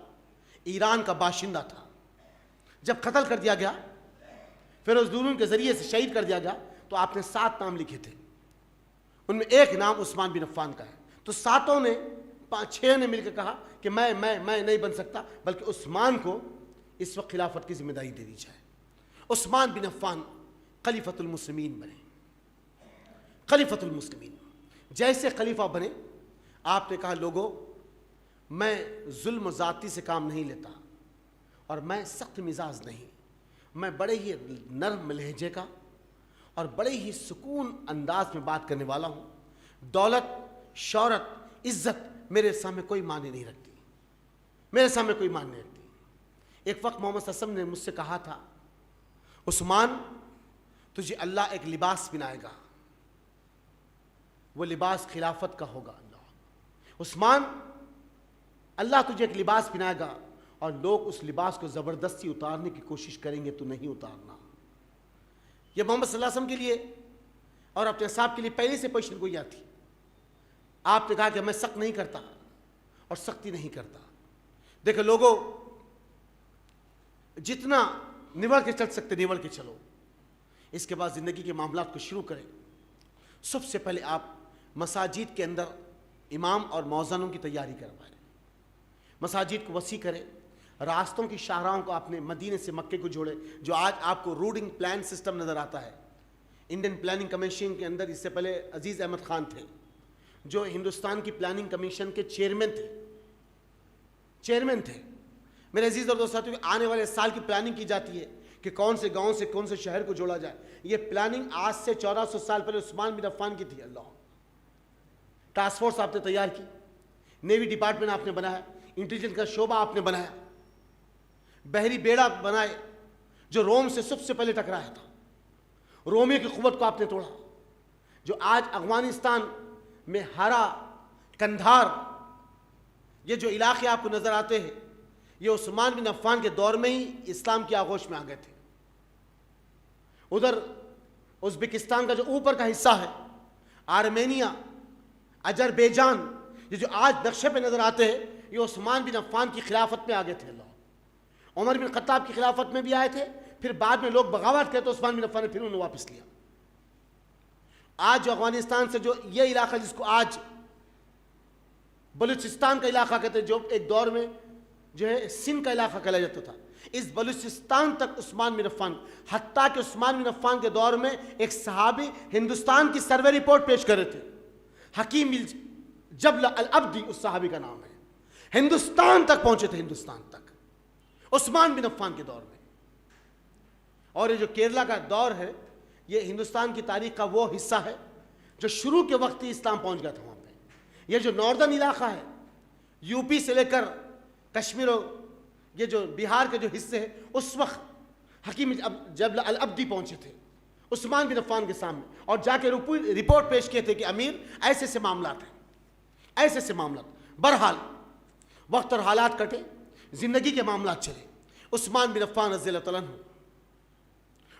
ایران کا باشندہ تھا، جب قتل کر دیا گیا، فیروز لولون کے ذریعے سے شہید کر دیا گیا، تو آپ نے 7 نام لکھے تھے، ان میں ایک نام عثمان بن عفان کا ہے۔ تو 7 نے 6 نے مل کے کہا کہ میں نہیں بن سکتا، بلکہ عثمان کو اس وقت خلافت کی ذمہ داری دے دی جائے۔ عثمان بن عفان خلیفۃ المسلمین بنے۔ خلیفۃ المسلمین جیسے خلیفہ بنے، آپ نے کہا لوگوں، میں ظلم و ذاتی سے کام نہیں لیتا، اور میں سخت مزاج نہیں، میں بڑے ہی نرم لہجے کا اور بڑے ہی سکون انداز میں بات کرنے والا ہوں۔ دولت، شہرت، عزت میرے سامنے کوئی معنی نہیں رکھتی، میرے سامنے کوئی معنی نہیں رکھتی۔ ایک وقت محمد صلی اللہ علیہ وسلم نے مجھ سے کہا تھا، عثمان تجھے اللہ ایک لباس بنائے گا، وہ لباس خلافت کا ہوگا۔ اللہ عثمان، اللہ تجھے ایک لباس بنائے گا اور لوگ اس لباس کو زبردستی اتارنے کی کوشش کریں گے، تو نہیں اتارنا۔ یہ محمد صلی اللہ علیہ وسلم کے لیے اور اپنے اصحاب کے لیے پہلے سے پیشن گوئی تھی۔ آپ نے کہا کہ میں سخت نہیں کرتا اور سختی نہیں کرتا۔ دیکھو لوگوں، جتنا نبھر کے چل سکتے نبھر کے چلو۔ اس کے بعد زندگی کے معاملات کو شروع کریں۔ سب سے پہلے آپ مساجد کے اندر امام اور مؤذنوں کی تیاری کروائیں، مساجد کو وسیع کریں، راستوں کی شاہراہوں کو آپ نے مدینے سے مکے کو جوڑے، جو آج آپ کو روڈنگ پلان سسٹم نظر آتا ہے۔ انڈین پلاننگ کمیشن کے اندر اس سے پہلے عزیز احمد خان تھے، جو ہندوستان کی پلاننگ کمیشن کے چیئرمین تھے۔ میرے عزیز اور دوستو، آنے والے سال کی پلاننگ کی جاتی ہے کہ کون سے گاؤں سے کون سے شہر کو جوڑا جائے۔ یہ پلاننگ آج سے 1400 سال پہلے عثمان بن عفان کی تھی۔ اللہ، ٹاسک فورس آپ نے تیار کی، نیوی ڈپارٹمنٹ آپ نے بنایا، انٹیلیجنس کا شعبہ آپ نے بنایا، بحری بیڑا بنائے جو روم سے سب سے پہلے ٹکرایا تھا۔ رومیوں کی قوت کو آپ نے توڑا۔ جو آج افغانستان میں ہرا، کندھار، یہ جو علاقے آپ کو نظر آتے ہیں، یہ عثمان بن عفان کے دور میں ہی اسلام کی آغوش میں آ گئے تھے۔ ادھر ازبکستان کا جو اوپر کا حصہ ہے، آرمینیا، اجربیجان، یہ جو آج نقشے پہ نظر آتے ہیں، یہ عثمان بن عفان کی خلافت میں آ گئے تھے۔ اللہ، عمر بن خطاب کی خلافت میں بھی آئے تھے، پھر بعد میں لوگ بغاوت کہتے تو عثمان بن عفان نے پھر انہیں واپس لیا۔ آج جو افغانستان سے جو یہ علاقہ جس کو آج بلوچستان کا علاقہ کہتے ہیں، جو ایک دور میں جو ہے سندھ کا علاقہ کہا جاتا تھا، اس بلوچستان تک عثمان بن عفان، حتیٰ کہ عثمان بن عفان کے دور میں ایک صحابی ہندوستان کی سروے رپورٹ پیش کر رہے تھے، حکیم جبل العبدی اس صحابی کا نام ہے، ہندوستان تک پہنچے تھے، ہندوستان تک عثمان بن عفان کے دور میں۔ اور یہ جو کیرلا کا دور ہے، یہ ہندوستان کی تاریخ کا وہ حصہ ہے جو شروع کے وقت ہی اسلام پہنچ گیا تھا وہاں پہ۔ یہ جو ناردرن علاقہ ہے، یو پی سے لے کر کشمیر، یہ جو بہار کے جو حصے ہیں، اس وقت حکیم جبل العبدی پہنچے تھے عثمان بن عفان کے سامنے، اور جا کے رپورٹ پیش کیے تھے کہ امیر ایسے سے معاملات ہیں، ایسے سے معاملات۔ بہرحال وقت اور حالات کٹے، زندگی کے معاملات چلے۔ عثمان بن عفان رضی اللہ تعالیٰ عنہ،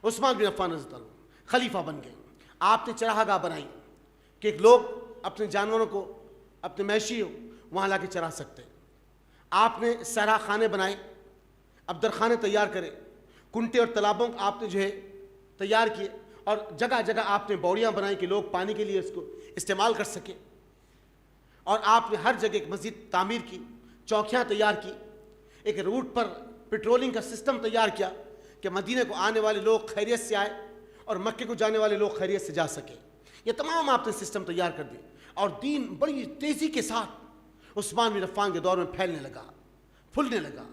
عثمان بن عفان رضی اللہ عنہ خلیفہ بن گئے۔ آپ نے چراہ گاہ بنائی کہ لوگ اپنے جانوروں کو، اپنے مویشی وہاں لا کے چرا سکتے۔ آپ نے سیرا خانے بنائے، ابدر خانے تیار کرے، کنٹے اور تالابوں کو آپ نے جو ہے تیار کیے، اور جگہ جگہ آپ نے بوڑیاں بنائی کہ لوگ پانی کے لیے اس کو استعمال کر سکیں۔ اور آپ نے ہر جگہ ایک مسجد تعمیر کی، چوکیاں تیار کی، ایک روٹ پر پیٹرولنگ کا سسٹم تیار کیا کہ مدینے کو آنے والے لوگ خیریت سے آئے اور مکے کو جانے والے لوگ خیریت سے جا سکیں۔ یہ تمام آپ نے سسٹم تیار کر دیے، اور دین بڑی تیزی کے ساتھ عثمان بن عفان کے دور میں پھیلنے لگا، پھولنے لگا۔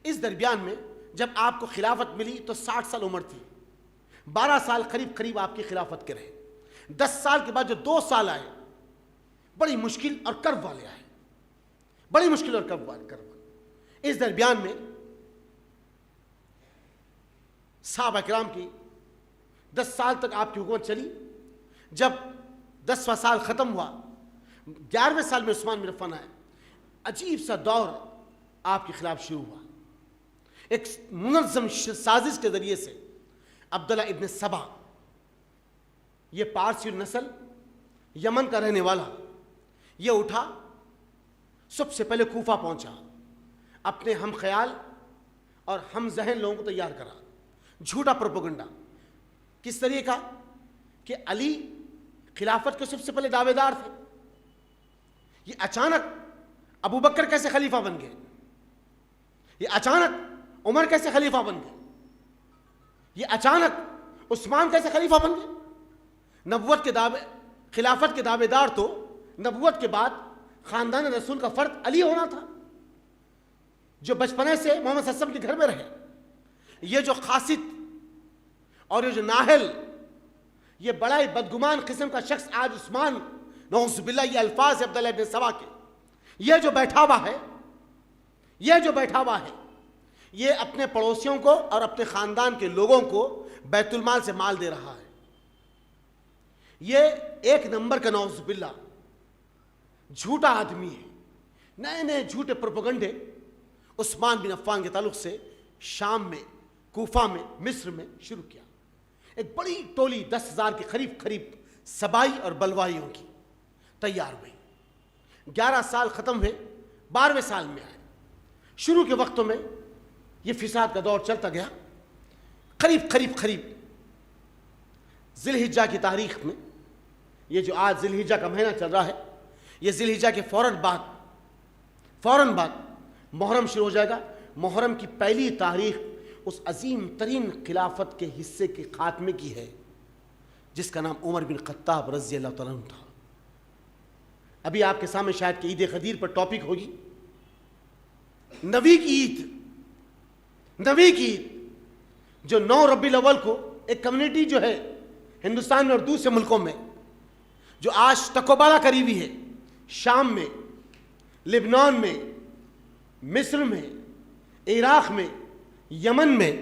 اس درمیان میں جب آپ کو خلافت ملی تو 60 سال عمر تھی، 12 سال قریب آپ کی خلافت کے رہے۔ 10 سال کے بعد جو 2 سال آئے بڑی مشکل اور کرب والے آئے، بڑی مشکل اور کرب والے۔ اس درمیان میں صحابہ کرام کی 10 سال تک آپ کی حکومت چلی۔ جب 10واں سال ختم ہوا، 11ویں سال میں عثمان بن عفان آئے، عجیب سا دور آپ کے خلاف شروع ہوا۔ ایک منظم سازش کے ذریعے سے عبداللہ ابن سبا، یہ پارسی نسل، یمن کا رہنے والا، یہ اٹھا، سب سے پہلے کوفہ پہنچا، اپنے ہم خیال اور ہم ذہن لوگوں کو تیار کرا، جھوٹا پروپیگنڈا۔ کس طریقے کا کہ علی خلافت کے سب سے پہلے دعوے دار تھے، یہ اچانک ابو بکر کیسے خلیفہ بن گئے، یہ اچانک عمر کیسے خلیفہ بن گئے، یہ اچانک عثمان کیسے خلیفہ بن گئے۔ نبوت کے دعوے، خلافت کے دعوے دار تو نبوت کے بعد خاندان رسول کا فرد علی ہونا تھا، جو بچپنے سے محمد صلی اللہ علیہ وسلم کے گھر میں رہے۔ یہ جو قاصد اور یہ جو ناہل، یہ بڑا ہی بدگمان قسم کا شخص آج عثمان، نعوذ باللہ، یہ الفاظ ہے عبداللہ ابن سبا کے، یہ جو بیٹھا ہوا ہے، یہ جو بیٹھا ہوا ہے، یہ اپنے پڑوسیوں کو اور اپنے خاندان کے لوگوں کو بیت المال سے مال دے رہا ہے۔ یہ ایک نمبر کا نعوذ باللہ جھوٹا آدمی ہے۔ نئے نئے جھوٹے پروپیگنڈے عثمان بن عفان کے تعلق سے شام میں، کوفہ میں، مصر میں شروع کیا۔ ایک بڑی ٹولی 10,000 کے قریب سبائی اور بلوائیوں کی تیار ہوئی۔ 11 سال ختم ہوئے، 12ویں سال میں آئے۔ شروع کے وقتوں میں یہ فساد کا دور چلتا گیا۔ قریب ذی الحجہ کی تاریخ میں، یہ جو آج ذی الحجہ کا مہینہ چل رہا ہے، یہ ذی الحجہ کے فوراً بعد محرم شروع ہو جائے گا۔ محرم کی پہلی تاریخ اس عظیم ترین خلافت کے حصے کے خاتمے کی ہے، جس کا نام عمر بن خطاب رضی اللہ تعالیٰ عنہ تھا۔ ابھی آپ کے سامنے شاید کہ عید غدیر پر ٹاپک ہوگی، نبی کی عید جو 9 ربیع الاول کو ایک کمیونٹی جو ہے ہندوستان میں اور دوسرے ملکوں میں، جو آج تکوبالا قریبی ہے، شام میں، لبنان میں، مصر میں، عراق میں، یمن میں،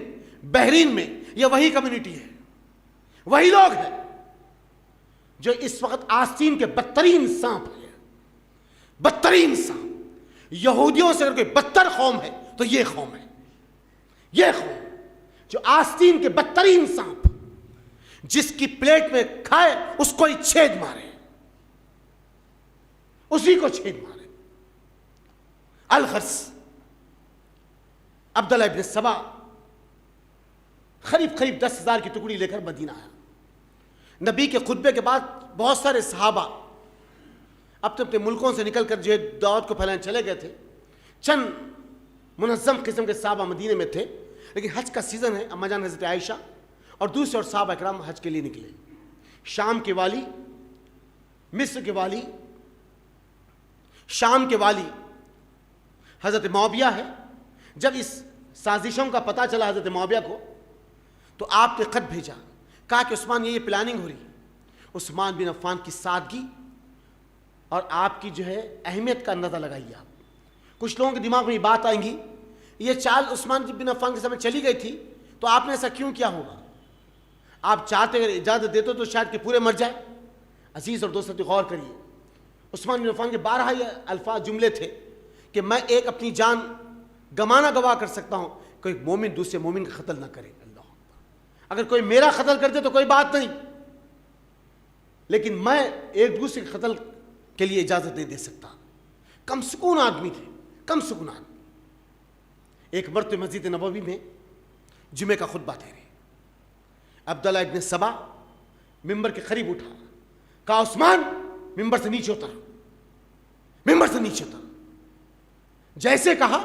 بحرین میں، یہ وہی کمیونٹی ہے، وہی لوگ ہیں جو اس وقت آستین کے بدترین سانپ ہیں، بدترین سانپ۔ یہودیوں سے اگر کوئی بدتر قوم ہے تو یہ قوم ہے، یہ قوم جو آستین کے بدترین سانپ، جس کی پلیٹ میں کھائے اس کو ہی چھید مارے، اسی کو چھید مارے۔ الغرض عبداللہ ابن سبا قریب 10,000 کی ٹکڑی لے کر مدینہ آیا۔ نبی کے خطبے کے بعد بہت سارے صحابہ اپنے اپنے ملکوں سے نکل کر جو ہے دعوت کو پھیلانے چلے گئے تھے۔ چند منظم قسم کے صحابہ مدینے میں تھے، لیکن حج کا سیزن ہے، اما جان حضرت عائشہ اور دوسرے اور صحابہ اکرام حج کے لیے نکلے۔ شام کے والی، مصر کے والی، شام کے والی حضرت معاویہ ہے۔ جب اس سازشوں کا پتہ چلا حضرت معاویہ کو، تو آپ نے خط بھیجا، کہا کہ عثمان یہ پلاننگ ہو رہی۔ عثمان بن عفان کی سادگی اور آپ کی جو ہے اہمیت کا اندازہ لگائیے آپ۔ کچھ لوگوں کے دماغ میں یہ بات آئیں گی، یہ چال عثمان بن عفان کے سامنے چلی گئی تھی تو آپ نے ایسا کیوں کیا ہوگا؟ آپ چاہتے اگر اجازت دیتے تو شاید کہ پورے مر جائے۔ عزیز اور دوستوں غور کریے، عثمان بن عفان کے 12 یہ الفاظ جملے تھے کہ میں ایک اپنی جان گمانا گواہ کر سکتا ہوں، کوئی مومن دوسرے مومن کا قتل نہ کرے۔ اللہ اکبر۔ اگر کوئی میرا قتل کر دے تو کوئی بات نہیں، لیکن میں ایک دوسرے کے قتل کے لیے اجازت نہیں دے سکتا۔ کم سکون آدمی تھے، کم سکون آدمی۔ ایک مرتبہ مسجد نبوی میں جمعے کا خطبہ دے رہے، عبداللہ ابن سبا ممبر کے قریب اٹھا، کہا عثمان ممبر سے نیچے اتر، ممبر سے نیچے اتر۔ جیسے کہا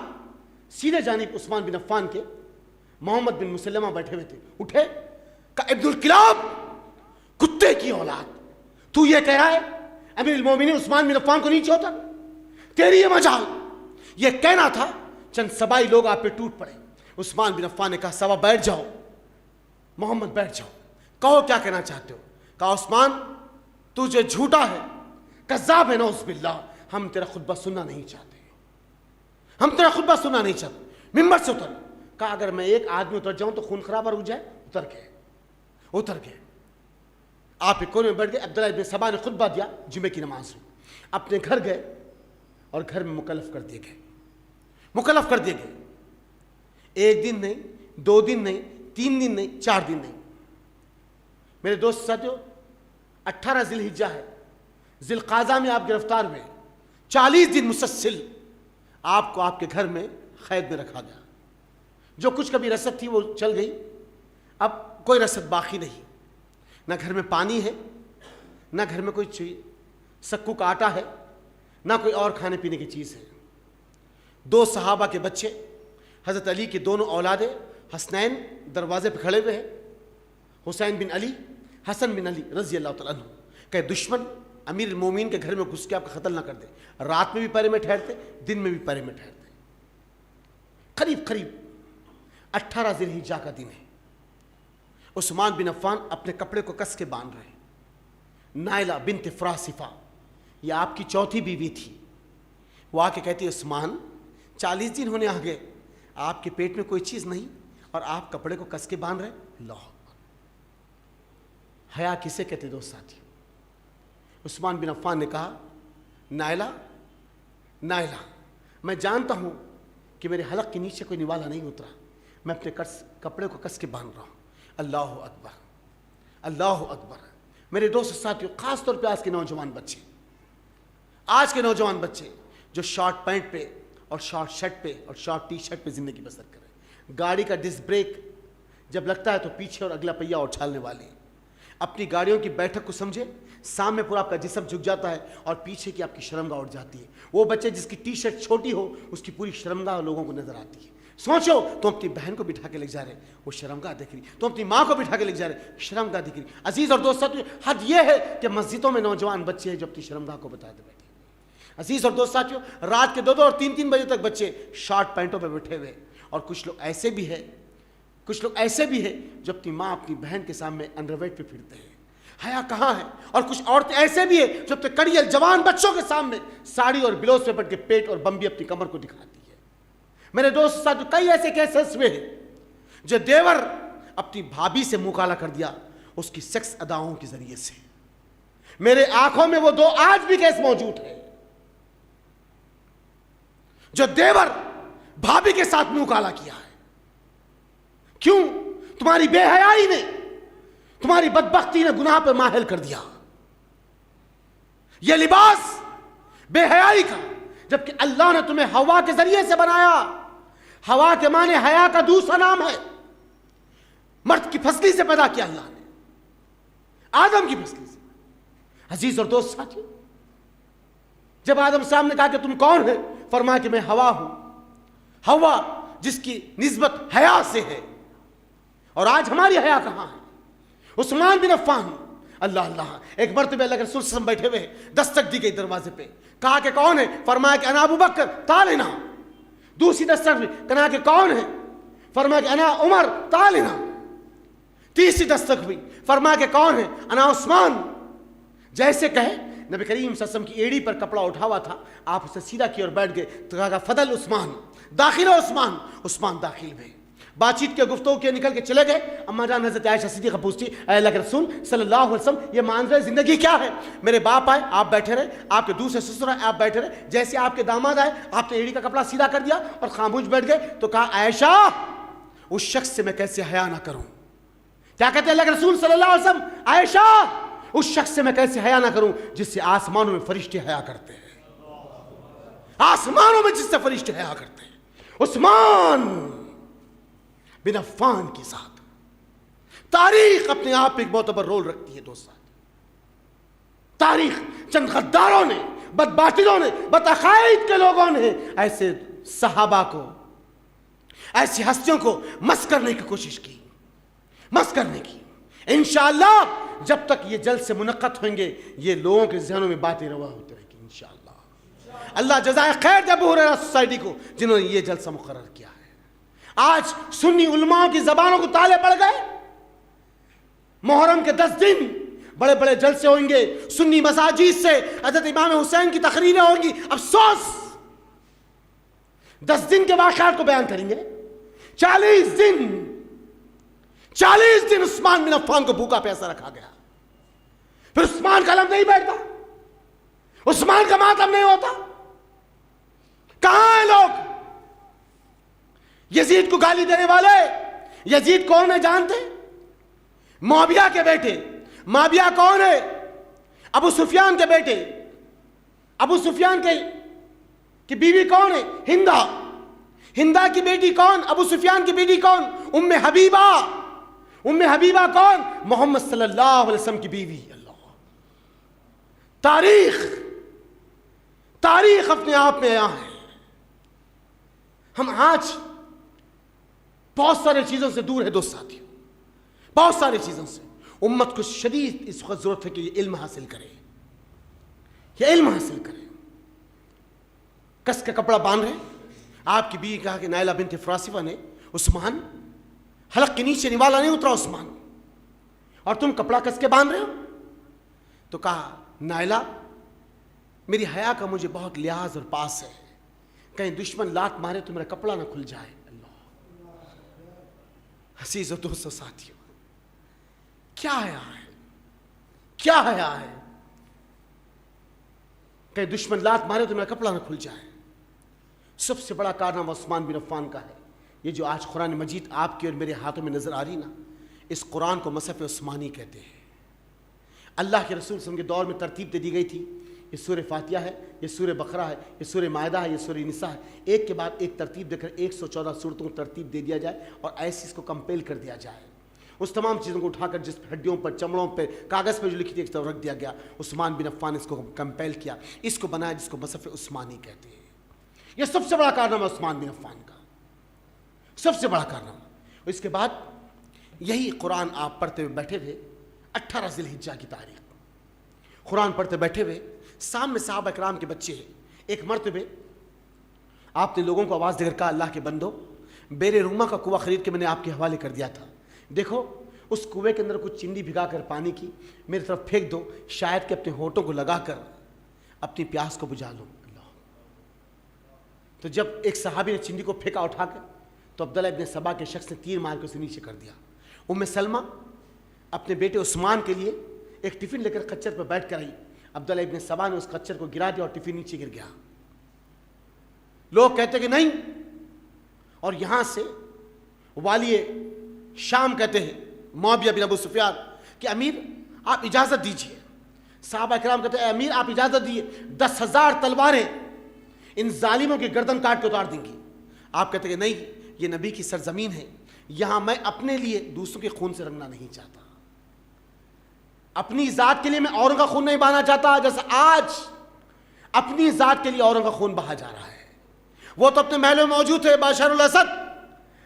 سیدھے جانب عثمان بن عفان کے محمد بن مسلمہ بیٹھے ہوئے تھے، اٹھے، کہا ابن الکلاب، کتے کی اولاد، تو یہ کہہ رہا ہے امیر المومنین عثمان بن عفان کو نیچے اتر؟ تیری یہ مجال، یہ کہنا تھا۔ چند سبائی لوگ آپ پہ ٹوٹ پڑے۔ عثمان بن عفان نے کہا سبا بیٹھ جاؤ، محمد بیٹھ جاؤ، کہو کیا کہنا چاہتے ہو؟ کہا عثمان تو جو جھوٹا ہے، کذاب ہے، نعوذ باللہ، ہم تیرا خطبہ سننا نہیں چاہتے، ہم تیرا خطبہ سننا نہیں چاہتے، ممبر سے اتر۔ کہا اگر میں ایک آدمی اتر جاؤں تو خون خرابہ رک جائے، اتر گئے۔ آپ ایک کونے میں بیٹھ گئے، عبداللہ ابن سبا نے خطبہ دیا جمعے کی نماز میں، اپنے گھر گئے اور گھر میں مکلف کر دیے گئے، ایک دن نہیں، 2 دن نہیں، 3 دن نہیں، 4 دن نہیں۔ میرے دوست ساتھیو، 18 ذی الحجہ ہے، ذی القعدہ میں آپ گرفتار ہوئے، 40 دن مسلسل آپ کو آپ کے گھر میں قید میں رکھا گیا۔ جو کچھ کبھی رسد تھی وہ چل گئی، اب کوئی رسد باقی نہیں، نہ گھر میں پانی ہے، نہ گھر میں کوئی سکو کا آٹا ہے، نہ کوئی اور کھانے پینے کی چیز ہے۔ 2 صحابہ کے بچے، حضرت علی کے دونوں اولادیں حسنین دروازے پہ کھڑے ہوئے ہیں، حسین بن علی، حسن بن علی رضی اللہ تعالیٰ عنہ۔ کہ دشمن امیر المومنین کے گھر میں گھس کے آپ کا قتل نہ کر دے، رات میں بھی پہرے میں ٹھہرتے، دن میں بھی پہرے میں ٹھہرتے۔ قریب 18 ذی الحجہ کا دن ہے، عثمان بن عفان اپنے کپڑے کو کس کے باندھ رہے ہیں۔ نائلہ بنت فراسفہ، یہ آپ کی 4تھی بیوی تھی، وہ آ کے کہتی ہے عثمان 40 دن ہونے آ گئے، آپ کے پیٹ میں کوئی چیز نہیں اور آپ کپڑے کو کس کے باندھ رہے ہیں۔ اللہ، حیا کسے کہتے دوست ساتھی؟ عثمان بن عفان نے کہا نائلہ میں جانتا ہوں کہ میرے حلق کے نیچے کوئی نوالا نہیں اترا، میں اپنے کپڑے کو کس کے باندھ رہا ہوں۔ اللہ اکبر۔ میرے دوست ساتھیوں، خاص طور پہ آج کے نوجوان بچے جو شارٹ پینٹ پہ اور شارٹ شرٹ پہ اور شارٹ ٹی شرٹ پہ زندگی بسر کریں، گاڑی کا ڈسک بریک جب لگتا ہے تو پیچھے اور اگلا پہیہ اچھالنے والے ہیں۔ اپنی گاڑیوں کی بیٹھک کو سمجھے، سامنے پورا آپ کا جسم جھک جاتا ہے اور پیچھے کی آپ کی شرمگاہ اٹھ جاتی ہے۔ وہ بچے جس کی ٹی شرٹ چھوٹی ہو، اس کی پوری شرمگاہ لوگوں کو نظر آتی ہے۔ سوچو، تم اپنی بہن کو بٹھا کے لے جا رہے، وہ شرمگاہ دیکھ رہی، تم اپنی ماں کو بٹھا کے لے جا رہے، شرمگاہ دیکھ رہی۔ عزیز اور دوست ساتھیو، حد یہ ہے کہ مسجدوں میں نوجوان بچے ہیں جو اپنی شرمگاہ کو بتاتے بیٹھے۔ عزیز اور دوست ساتھیو، رات کے 2 اور 3 بجے تک بچے شارٹ پینٹوں پہ بیٹھے ہوئے، اور کچھ لوگ ایسے بھی ہیں جو اپنی ماں اپنی بہن کے سامنے انڈرویئر پہ پھرتے ہیں۔ حیا کہاں ہے؟ اور کچھ عورتیں ایسے بھی ہیں جو اپنے کڑیل جوان بچوں کے سامنے ساڑی اور بلوز پہ پڑھ کے پیٹ اور بمبی اپنی کمر کو دکھاتی ہے۔ میرے دوست ساتھ کئی ایسے کیسز ہوئے ہیں جو دیور اپنی بھابھی سے منہ کالا کر دیا اس کی سیکس اداؤں کے ذریعے سے۔ میرے آنکھوں میں وہ 2 آج بھی کیس موجود ہے جو دیور بھابھی کے ساتھ منہ کالا کیا ہے۔ کیوں؟ تمہاری بے حیائی نے، تمہاری بدبختی نے گناہ پر ماحل کر دیا۔ یہ لباس بے حیائی کا، جبکہ اللہ نے تمہیں ہوا کے ذریعے سے بنایا۔ ہوا کے معنی حیا کا دوسرا نام ہے۔ مرد کی پھسلی سے پیدا کیا اللہ نے، آدم کی پھسلی سے۔ عزیز اور دوست ساتھی، جب آدم صاحب نے کہا کہ تم کون ہے، فرمایا کہ میں ہوا ہوں۔ ہوا جس کی نسبت حیا سے ہے، اور آج ہماری حیا کہاں ہے؟ عثمان بن عفان، اللہ، ایک مرتبہ اللہ کے رسول صلی اللہ علیہ وسلم بیٹھے ہوئے، دستک دی گئی دروازے پہ، کہا کہ کون ہے؟ فرمایا کہ انا ابو بکر، تعالنا۔ دوسری دستک بھی، کہا کہ کون ہے؟ فرمایا کہ انا عمر، تعالنا۔ تیسری دستک ہوئی، فرمایا کہ کون ہے؟ انا عثمان۔ جیسے کہے نبی کریم صلی اللہ علیہ وسلم کی ایڑی پر کپڑا اٹھا ہوا تھا، آپ اسے سیدھا کیا اور بیٹھ گئے، تو کہا فضل عثمان، داخل عثمان داخل ہوئے۔ بات چیت کے گفتگو کے نکل کے چلے گئے۔ اما جان حضرت عائشہ صدیقہ پوچھتی، اے اللہ کے رسول صلی اللہ علیہ وسلم، یہ منظر زندگی کیا ہے؟ میرے باپ آئے، آپ بیٹھے رہے، آپ کے دوسرے سسر آئے، آپ بیٹھے رہے، جیسے آپ کے داماد آئے، آپ نے ایڑی کا کپڑا سیدھا کر دیا اور خاموش بیٹھ گئے۔ تو کہا عائشہ، اس شخص سے میں کیسے حیا نہ کروں؟ کیا کہتے ہیں اللہ کے رسول صلی اللہ علیہ وسلم؟ عائشہ، اس شخص سے میں کیسے حیا نہ کروں جس سے آسمانوں میں فرشتے حیا کرتے ہیں، آسمانوں میں جس سے فرشتے حیا کرتے ہیں۔ عثمان بن عفان کی ذات، تاریخ اپنے آپ ایک معتبر رول رکھتی ہے دوستان۔ تاریخ چند غداروں نے، بدباطلوں نے، بدعقائد کے لوگوں نے ایسے صحابہ کو، ایسی ہستیوں کو مس کرنے کی کوشش کی، مس کرنے کی۔ انشاءاللہ جب تک یہ جلسے منعقد ہوئیں گے، یہ لوگوں کے ذہنوں میں باتیں روا ہوتی رہیں گی انشاءاللہ۔ اللہ جزائے خیر دے ابو ہریرہ سوسائٹی کو جنہوں نے یہ جلسہ مقرر کیا ہے۔ آج سنی علماء کی زبانوں کو تالے پڑ گئے، محرم کے 10 دن بڑے بڑے جلسے ہوں گے، سنی مساجد سے حضرت امام حسین کی تقریریں ہوں گی. افسوس 10 دن کے واقعات کو بیان کریں گے. 40 دن عثمان بن عفان کو بھوکا پیاسا رکھا گیا. پھر عثمان کا علم نہیں بیٹھتا، عثمان کا ماتم نہیں ہوتا. کہاں ہیں لوگ؟ یزید کو گالی دینے والے. یزید کون ہے جانتے؟ معاویہ کے بیٹے. معاویہ کون ہے؟ ابو سفیان کے بیٹے. ابو سفیان کی بیوی کون ہے؟ ہندا. ہندا کی بیٹی کون؟ ابو سفیان کی بیٹی کون؟ ام حبیبہ. ام حبیبہ کون؟ محمد صلی اللہ علیہ وسلم کی بیوی. اللہ، تاریخ اپنے آپ میں آیا ہے. ہم آج بہت سارے چیزوں سے دور ہے دوست ساتھیوں، بہت سارے چیزوں سے. امت کو شدید اس وقت ضرورت ہے کہ یہ علم حاصل کرے، یہ علم حاصل کرے. کس کا کپڑا باندھ رہے. آپ کی بیوی کہا کہ نائلہ بنت فراسفہ نے عثمان حلق کے نیچے نوالا نہیں اترا عثمان، اور تم کپڑا کس کے باندھ رہے ہو؟ تو کہا نائلہ میری حیا کا مجھے بہت لحاظ اور پاس ہے، کہیں دشمن لات مارے تو میرا کپڑا نہ کھل جائے. اللہ، عزیز و دوستو ساتھیوں، کیا حیا ہے، کیا حیا ہے. کہیں دشمن لات مارے تو میرا کپڑا نہ کھل جائے. سب سے بڑا کارنامہ عثمان بن عفان کا ہے. یہ جو آج قرآن مجید آپ کے اور میرے ہاتھوں میں نظر آ رہی نا، اس قرآن کو مصحف عثمانی کہتے ہیں. اللہ کے رسول صلی اللہ علیہ وسلم کے دور میں ترتیب دے دی گئی تھی. یہ سورہ فاتحہ ہے، یہ سورہ بقرہ ہے، یہ سورہ مائدہ ہے، یہ سورہ نساء ہے. ایک کے بعد ایک ترتیب دے کر 114 صورتوں کو ترتیب دے دیا جائے اور ایسے اس کو کمپیل کر دیا جائے. اس تمام چیزوں کو اٹھا کر جس ہڈیوں پر، چمڑوں پہ، کاغذ پہ جو لکھی تھی ایک طرف رکھ دیا گیا. عثمان بن عفان نے اس کو کمپیل کیا، اس کو بنایا جس کو مصحف عثمانی کہتے ہیں. یہ سب سے بڑا کارنامہ عثمان بن عفان کا، سب سے بڑا کارنامہ. اس کے بعد یہی قرآن آپ پڑھتے ہوئے بیٹھے تھے 18 ذی الحجہ کی تاریخ، قرآن پڑھتے بیٹھے ہوئے سامنے صحابہ کرام کے بچے ہیں. ایک مرتبہ آپ نے لوگوں کو آواز دے کر کہا اللہ کے بندو، بیر روما کا کنواں خرید کے میں نے آپ کے حوالے کر دیا تھا، دیکھو اس کنویں کے اندر کچھ چینی بھگا کر پانی کی میری طرف پھینک دو، شاید کہ اپنے ہونٹوں کو لگا کر اپنی پیاس کو بجھا لوں. تو جب ایک صحابی نے چینی کو پھینکا اٹھا کر تو عبداللہ ابن سبا کے شخص نے تیر مار کے اسے نیچے کر دیا. ام سلمہ اپنے بیٹے عثمان کے لیے ایک ٹفن لے کر خچر پر بیٹھ کر آئی. عبداللہ ابن سبا نے اس خچر کو گرا دیا اور ٹفن نیچے گر گیا. لوگ کہتے کہ نہیں، اور یہاں سے والی شام کہتے ہیں معاویہ بن ابو سفیان کہ امیر آپ اجازت دیجیے. صحابہ کرام کہتے ہیں امیر آپ اجازت دیجیے، 10,000 تلواریں ان ظالموں کی گردن کاٹ کے اتار دیں گی. آپ کہتے کہ نہیں، یہ نبی کی سرزمین ہے، یہاں میں اپنے لیے دوسروں کے خون سے رنگنا نہیں چاہتا، اپنی ذات کے لیے میں اوروں کا خون نہیں بہانا چاہتا جیسے آج اپنی ذات کے لیے اوروں کا خون بہا جا رہا ہے. وہ تو اپنے محلوں میں موجود تھے بشار الاسد،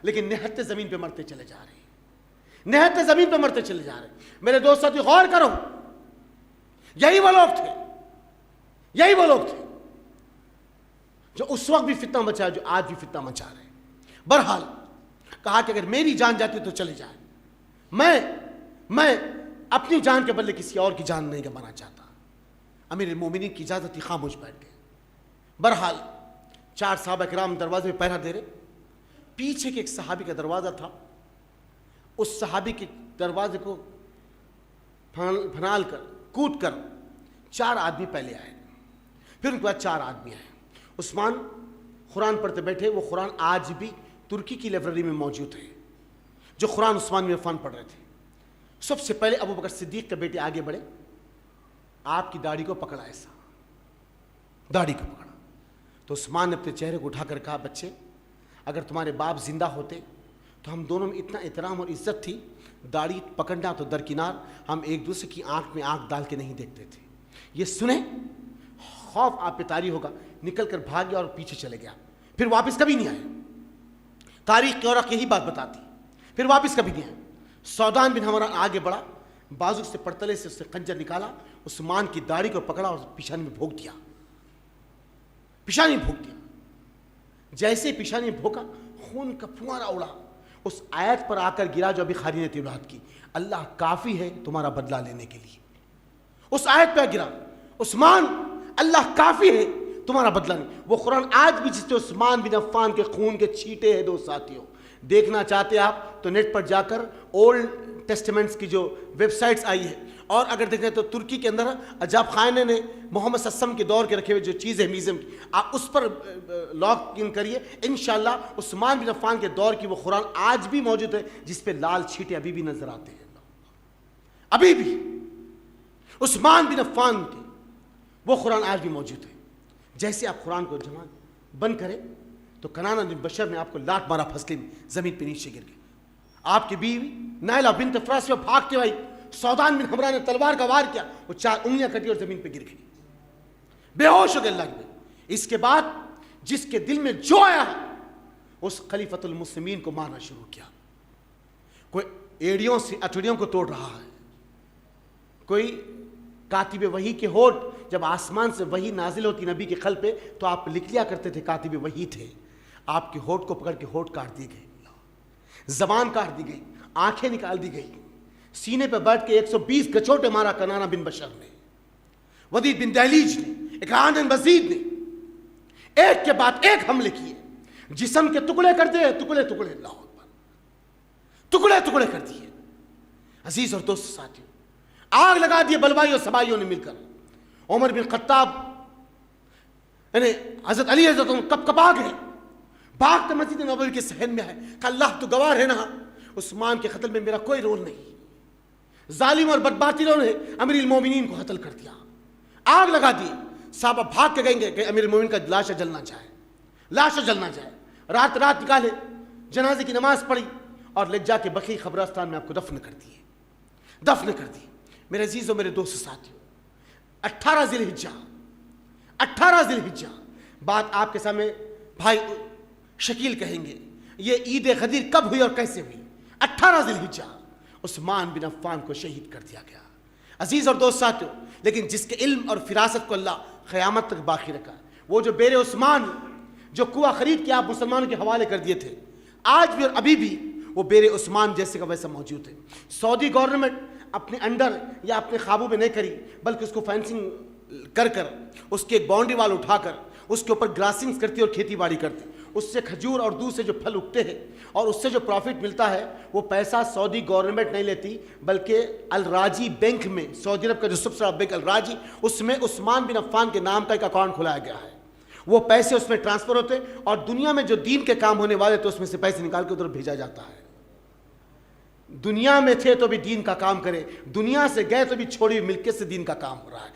لیکن نہتے زمین پہ مرتے چلے جا رہے ہیں، نہتے زمین پہ مرتے چلے جا رہے ہیں. میرے دوست ساتھی غور کرو، یہی وہ لوگ تھے، یہی وہ لوگ تھے جو اس وقت بھی فتنہ مچا ہے، جو آج بھی فتنہ مچا رہے ہیں. بہرحال کہا کہ اگر میری جان جاتی تو چلے جائے، میں اپنی جان کے بدلے کسی اور کی جان نہیں گنوانا چاہتا. امیر المومنین کی اجازت تھی، خاموش بیٹھ گئے. بہرحال 4 صحابہ کرام دروازے پہ پہرا دے رہے. پیچھے کے ایک صحابی کا دروازہ تھا، اس صحابی کے دروازے کو پھنال کر کوٹ کر 4 آدمی پہلے آئے، پھر ان کے بعد 4 آدمی آئے. عثمان قرآن پڑھتے بیٹھے. وہ قرآن آج بھی ترکی کی لائبریری میں موجود ہے جو قرآن عثمان بن عفان پڑھ رہے تھے. سب سے پہلے ابو بکر صدیق کے بیٹے آگے بڑھے، آپ کی داڑھی کو پکڑا، ایسا داڑھی کو پکڑا. تو عثمان نے اپنے چہرے کو اٹھا کر کہا بچے، اگر تمہارے باپ زندہ ہوتے تو ہم دونوں میں اتنا احترام اور عزت تھی، داڑھی پکڑنا تو درکنار، ہم ایک دوسرے کی آنکھ میں آنکھ ڈال کے نہیں دیکھتے تھے. یہ سنیں خوف آپ پہ طاری ہوگا، نکل کر بھاگ گیا اور پیچھے چلے گیا، پھر واپس کبھی نہیں آئے. تاریخ کی اورخ یہی بات بتاتی، پھر واپس کبھی نہیں آئے. سودان بن حمران آگے بڑھا، بازو سے پرتلے سے اس سے خنجر نکالا، عثمان کی داڑھی کو پکڑا اور پیشانی میں بھونک دیا، پیشانی میں بھونک دیا. جیسے پیشانی میں بھونکا خون کا پھوارا اڑا، اس آیت پر آ کر گرا جو ابھی خاری نے تلاوت کی، اللہ کافی ہے تمہارا بدلہ لینے کے لیے. اس آیت پہ گرا، عثمان اللہ کافی ہے، تمہارا بدلہ نہیں۔ وہ قرآن آج بھی جس سے عثمان بن عفان کے خون کے چھینٹے ہیں دوست ساتھیوں، دیکھنا چاہتے آپ تو نیٹ پر جا کر اولڈ ٹیسٹمنٹس کی جو ویب سائٹس آئی ہے، اور اگر دیکھیں تو ترکی کے اندر عجاب خانے نے محمد صلی اللہ علیہ وسلم کے دور کے رکھے ہوئے جو چیزیں میوزیم کی، آپ اس پر لاگ ان کریے، انشاءاللہ عثمان بن عفان کے دور کی وہ قرآن آج بھی موجود ہے، جس پہ لال چھینٹے ابھی بھی نظر آتے ہیں، ابھی بھی عثمان بن عفان کے وہ قرآن آج بھی موجود ہے۔ جیسے آپ قرآن کو جمع بند کریں تو کنانہ بن بشر نے آپ کو لات مارا پھسلے میں، زمین پہ نیچے گر گئے۔ آپ کی بیوی نائلہ بنت فراس میں بھاگتے ہوئی، سودان بن حمرہ نے تلوار کا وار کیا، وہ 4 انگلیاں کٹی اور زمین پہ گر گئی، بے ہوش ہو گئے اللہ کے۔ اس کے بعد جس کے دل میں جو آیا اس خلیفۃ المسلمین کو مارنا شروع کیا۔ کوئی ایڑیوں سے اٹڑیوں کو توڑ رہا ہے، کوئی کاتب وحی کے ہونٹ، جب آسمان سے وحی نازل ہوتی نبی کے قلب پہ تو آپ لکھ لیا کرتے تھے کاتب وحی تھے، آپ کے ہونٹ کو پکڑ کے ہونٹ کاٹ دیے گئے، زبان کاٹ دی گئی، آنکھیں نکال دی گئی، سینے پہ بیٹھ کے 120 گچوٹے مارا کنانہ بن بشر نے، ودید بن دہلیج نے، اکرام بن وزید نے، ایک کے بعد ایک حملے کیے، جسم کے ٹکڑے کر دیے، ٹکڑے ٹکڑے، اللہ اکبر، ٹکڑے ٹکڑے کر دیے۔ عزیز اور دوست ساتھیوں، آگ لگا دیے بلوائیوں سبائیوں نے مل کر۔ عمر بن خطاب یعنی حضرت علی حضرت کب کبا گئے، بھاگتے مسجد نبوی کے صحن میں ہے کہ اللہ تو گواہ ہے نا، عثمان کے قتل میں میرا کوئی رول نہیں، ظالم اور بدباطلوں نے امیر المومنین کو قتل کر دیا، آگ لگا دی۔ صحابہ بھاگ کے گئیں گے کہ امیر المومنین کا لاشا جلنا جائے، لاشا جلنا جائے۔ رات رات نکالے، جنازے کی نماز پڑھی اور لے جا کے بقیع قبرستان میں آپ کو دفن کر دیے، دفن کر دی۔ میرے عزیزوں، میرے دوست ساتھیوں، 18 ذی الحجہ، 18 ذی الحجہ، بات آپ کے سامنے بھائی شکیل کہیں گے، یہ عید غدیر کب ہوئی اور کیسے ہوئی؟ 18 ذی الحجہ عثمان بن عفان کو شہید کر دیا گیا۔ عزیز اور دوست ساتھیوں، لیکن جس کے علم اور فراست کو اللہ قیامت تک باقی رکھا، وہ جو بیر عثمان جو کنواں خرید کے آپ مسلمانوں کے حوالے کر دیے تھے، آج بھی اور ابھی بھی وہ بیر عثمان جیسے کا ویسا موجود ہے۔ سعودی گورنمنٹ اپنے انڈر یا اپنے قابو میں نہیں کری، بلکہ اس کو فینسنگ کر کر، اس کے ایک باؤنڈری وال اٹھا کر اس کے اوپر گراسنگز کرتی اور کھیتی باڑی کرتی، اس سے کھجور اور دودھ سے جو پھل اگتے ہیں اور اس سے جو پروفٹ ملتا ہے، وہ پیسہ سعودی گورنمنٹ نہیں لیتی، بلکہ الراجی بینک میں، سعودی عرب کا جو سب سے بڑا بینک الراجی، اس میں عثمان بن عفان کے نام کا ایک اکاؤنٹ کھلایا گیا ہے، وہ پیسے اس میں ٹرانسفر ہوتے اور دنیا میں جو دین کے کام ہونے والے تو اس میں سے پیسے نکال کے ادھر بھیجا جاتا ہے۔ دنیا میں تھے تو بھی دین کا کام کرے، دنیا سے گئے تو بھی چھوڑی ہوئی ملکیت سے دین کا کام ہو رہا ہے۔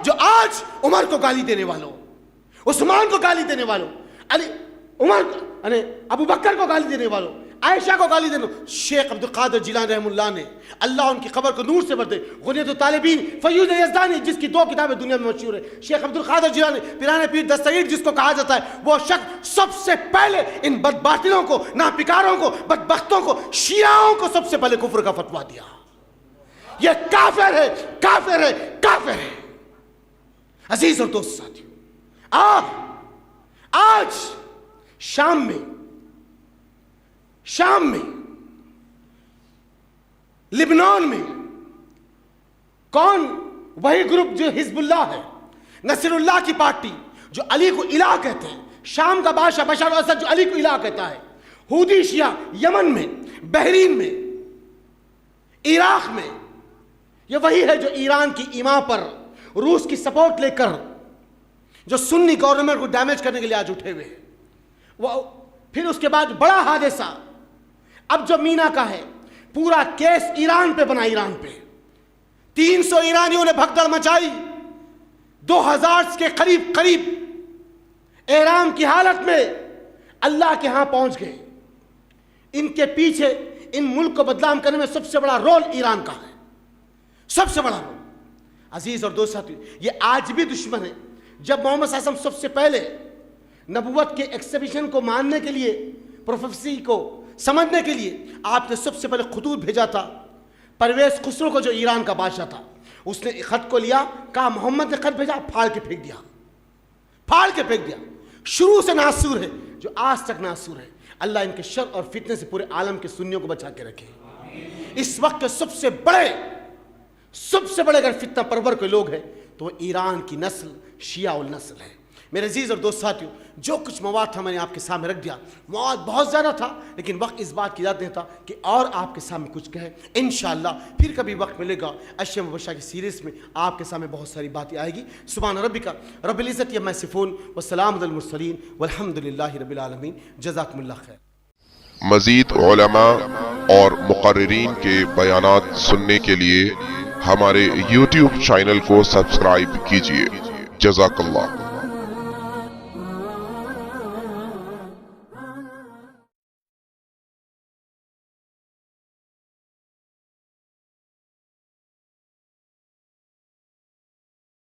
جو آج عمر کو گالی دینے والوں، عثمان کو گالی دینے والوں، عمر ابو بکر کو گالی دینے والوں، عائشہ کو گالی دینے والوں، شیخ عبد القادر جیلانی رحم اللہ نے، اللہ ان کی قبر کو نور سے بھر دے، غنیۃ الطالبین فیوض یزدانی جس کی 2 کتابیں دنیا میں مشہور ہے، شیخ عبد القادر جیلانی پیران پیر دستگیر جس کو کہا جاتا ہے، وہ شخص سب سے پہلے ان بدباطلوں کو، ناپکاروں کو، بدبختوں کو، شیعوں کو سب سے پہلے کفر کا فتویٰ دیا۔ یہ کافر ہے، کافر ہے، کافر ہے۔ عزیز اور دوست ساتھیوں، آج شام میں لبنان میں کون؟ وہی گروپ جو حزب اللہ ہے، نصر اللہ کی پارٹی جو علی کو الہ کہتے ہیں، شام کا بادشاہ بشار الاسد جو علی کو الہ کہتا ہے، حوثی شیعہ یمن میں، بحرین میں، عراق میں، یہ وہی ہے جو ایران کی ایما پر روس کی سپورٹ لے کر جو سنی گورنمنٹ کو ڈیمیج کرنے کے لیے آج اٹھے ہوئے ہیں۔ پھر اس کے بعد بڑا حادثہ اب جو مینا کا ہے، پورا کیس ایران پہ بنا، ایران پہ 300 ایرانیوں نے بھگدڑ مچائی، 2000 کے قریب احرام کی حالت میں اللہ کے ہاں پہنچ گئے۔ ان کے پیچھے ان ملک کو بدنام کرنے میں سب سے بڑا رول ایران کا ہے، سب سے بڑا رول۔ عزیز اور دوست ساتھی، یہ آج بھی دشمن ہے۔ جب محمد صلی اللہ علیہ وسلم سب سے پہلے نبوت کے ایکسپیشن کو ماننے کے لیے، پروفیسی کو سمجھنے کے لیے، آپ نے سب سے پہلے خطوط بھیجا تھا پرویز خسرو کو جو ایران کا بادشاہ تھا، اس نے خط کو لیا، کہا محمد نے خط بھیجا، پھاڑ کے پھینک دیا، پھاڑ کے پھینک دیا۔ شروع سے ناسور ہے، جو آج تک ناسور ہے۔ اللہ ان کے شر اور فتنے سے پورے عالم کے سنیوں کو بچا کے رکھے۔ اس وقت کے سب سے بڑے سب سے بڑے اگر فتنہ پرور کوئی لوگ ہیں تو وہ ایران کی نسل شیعہ النسل ہے۔ میرے عزیز اور دوست ساتھیوں، جو کچھ مواد تھا میں نے آپ کے سامنے رکھ دیا، مواد بہت زیادہ تھا لیکن وقت اس بات کی اجازت نہیں تھا کہ اور آپ کے سامنے کچھ کہیں۔ انشاءاللہ پھر کبھی وقت ملے گا، اشیاء مبشرہ کی سیریز میں آپ کے سامنے بہت ساری باتیں آئے گی۔ سبحان ربک رب العزت عما یصفون وسلام علی المرسلین والحمد للہ رب العالمین۔ جزاکم اللہ خیر۔ مزید علماء اور مقررین کے بیانات سننے کے لیے ہمارے YouTube چینل کو سبسکرائب کیجیے۔ جزاک اللہ۔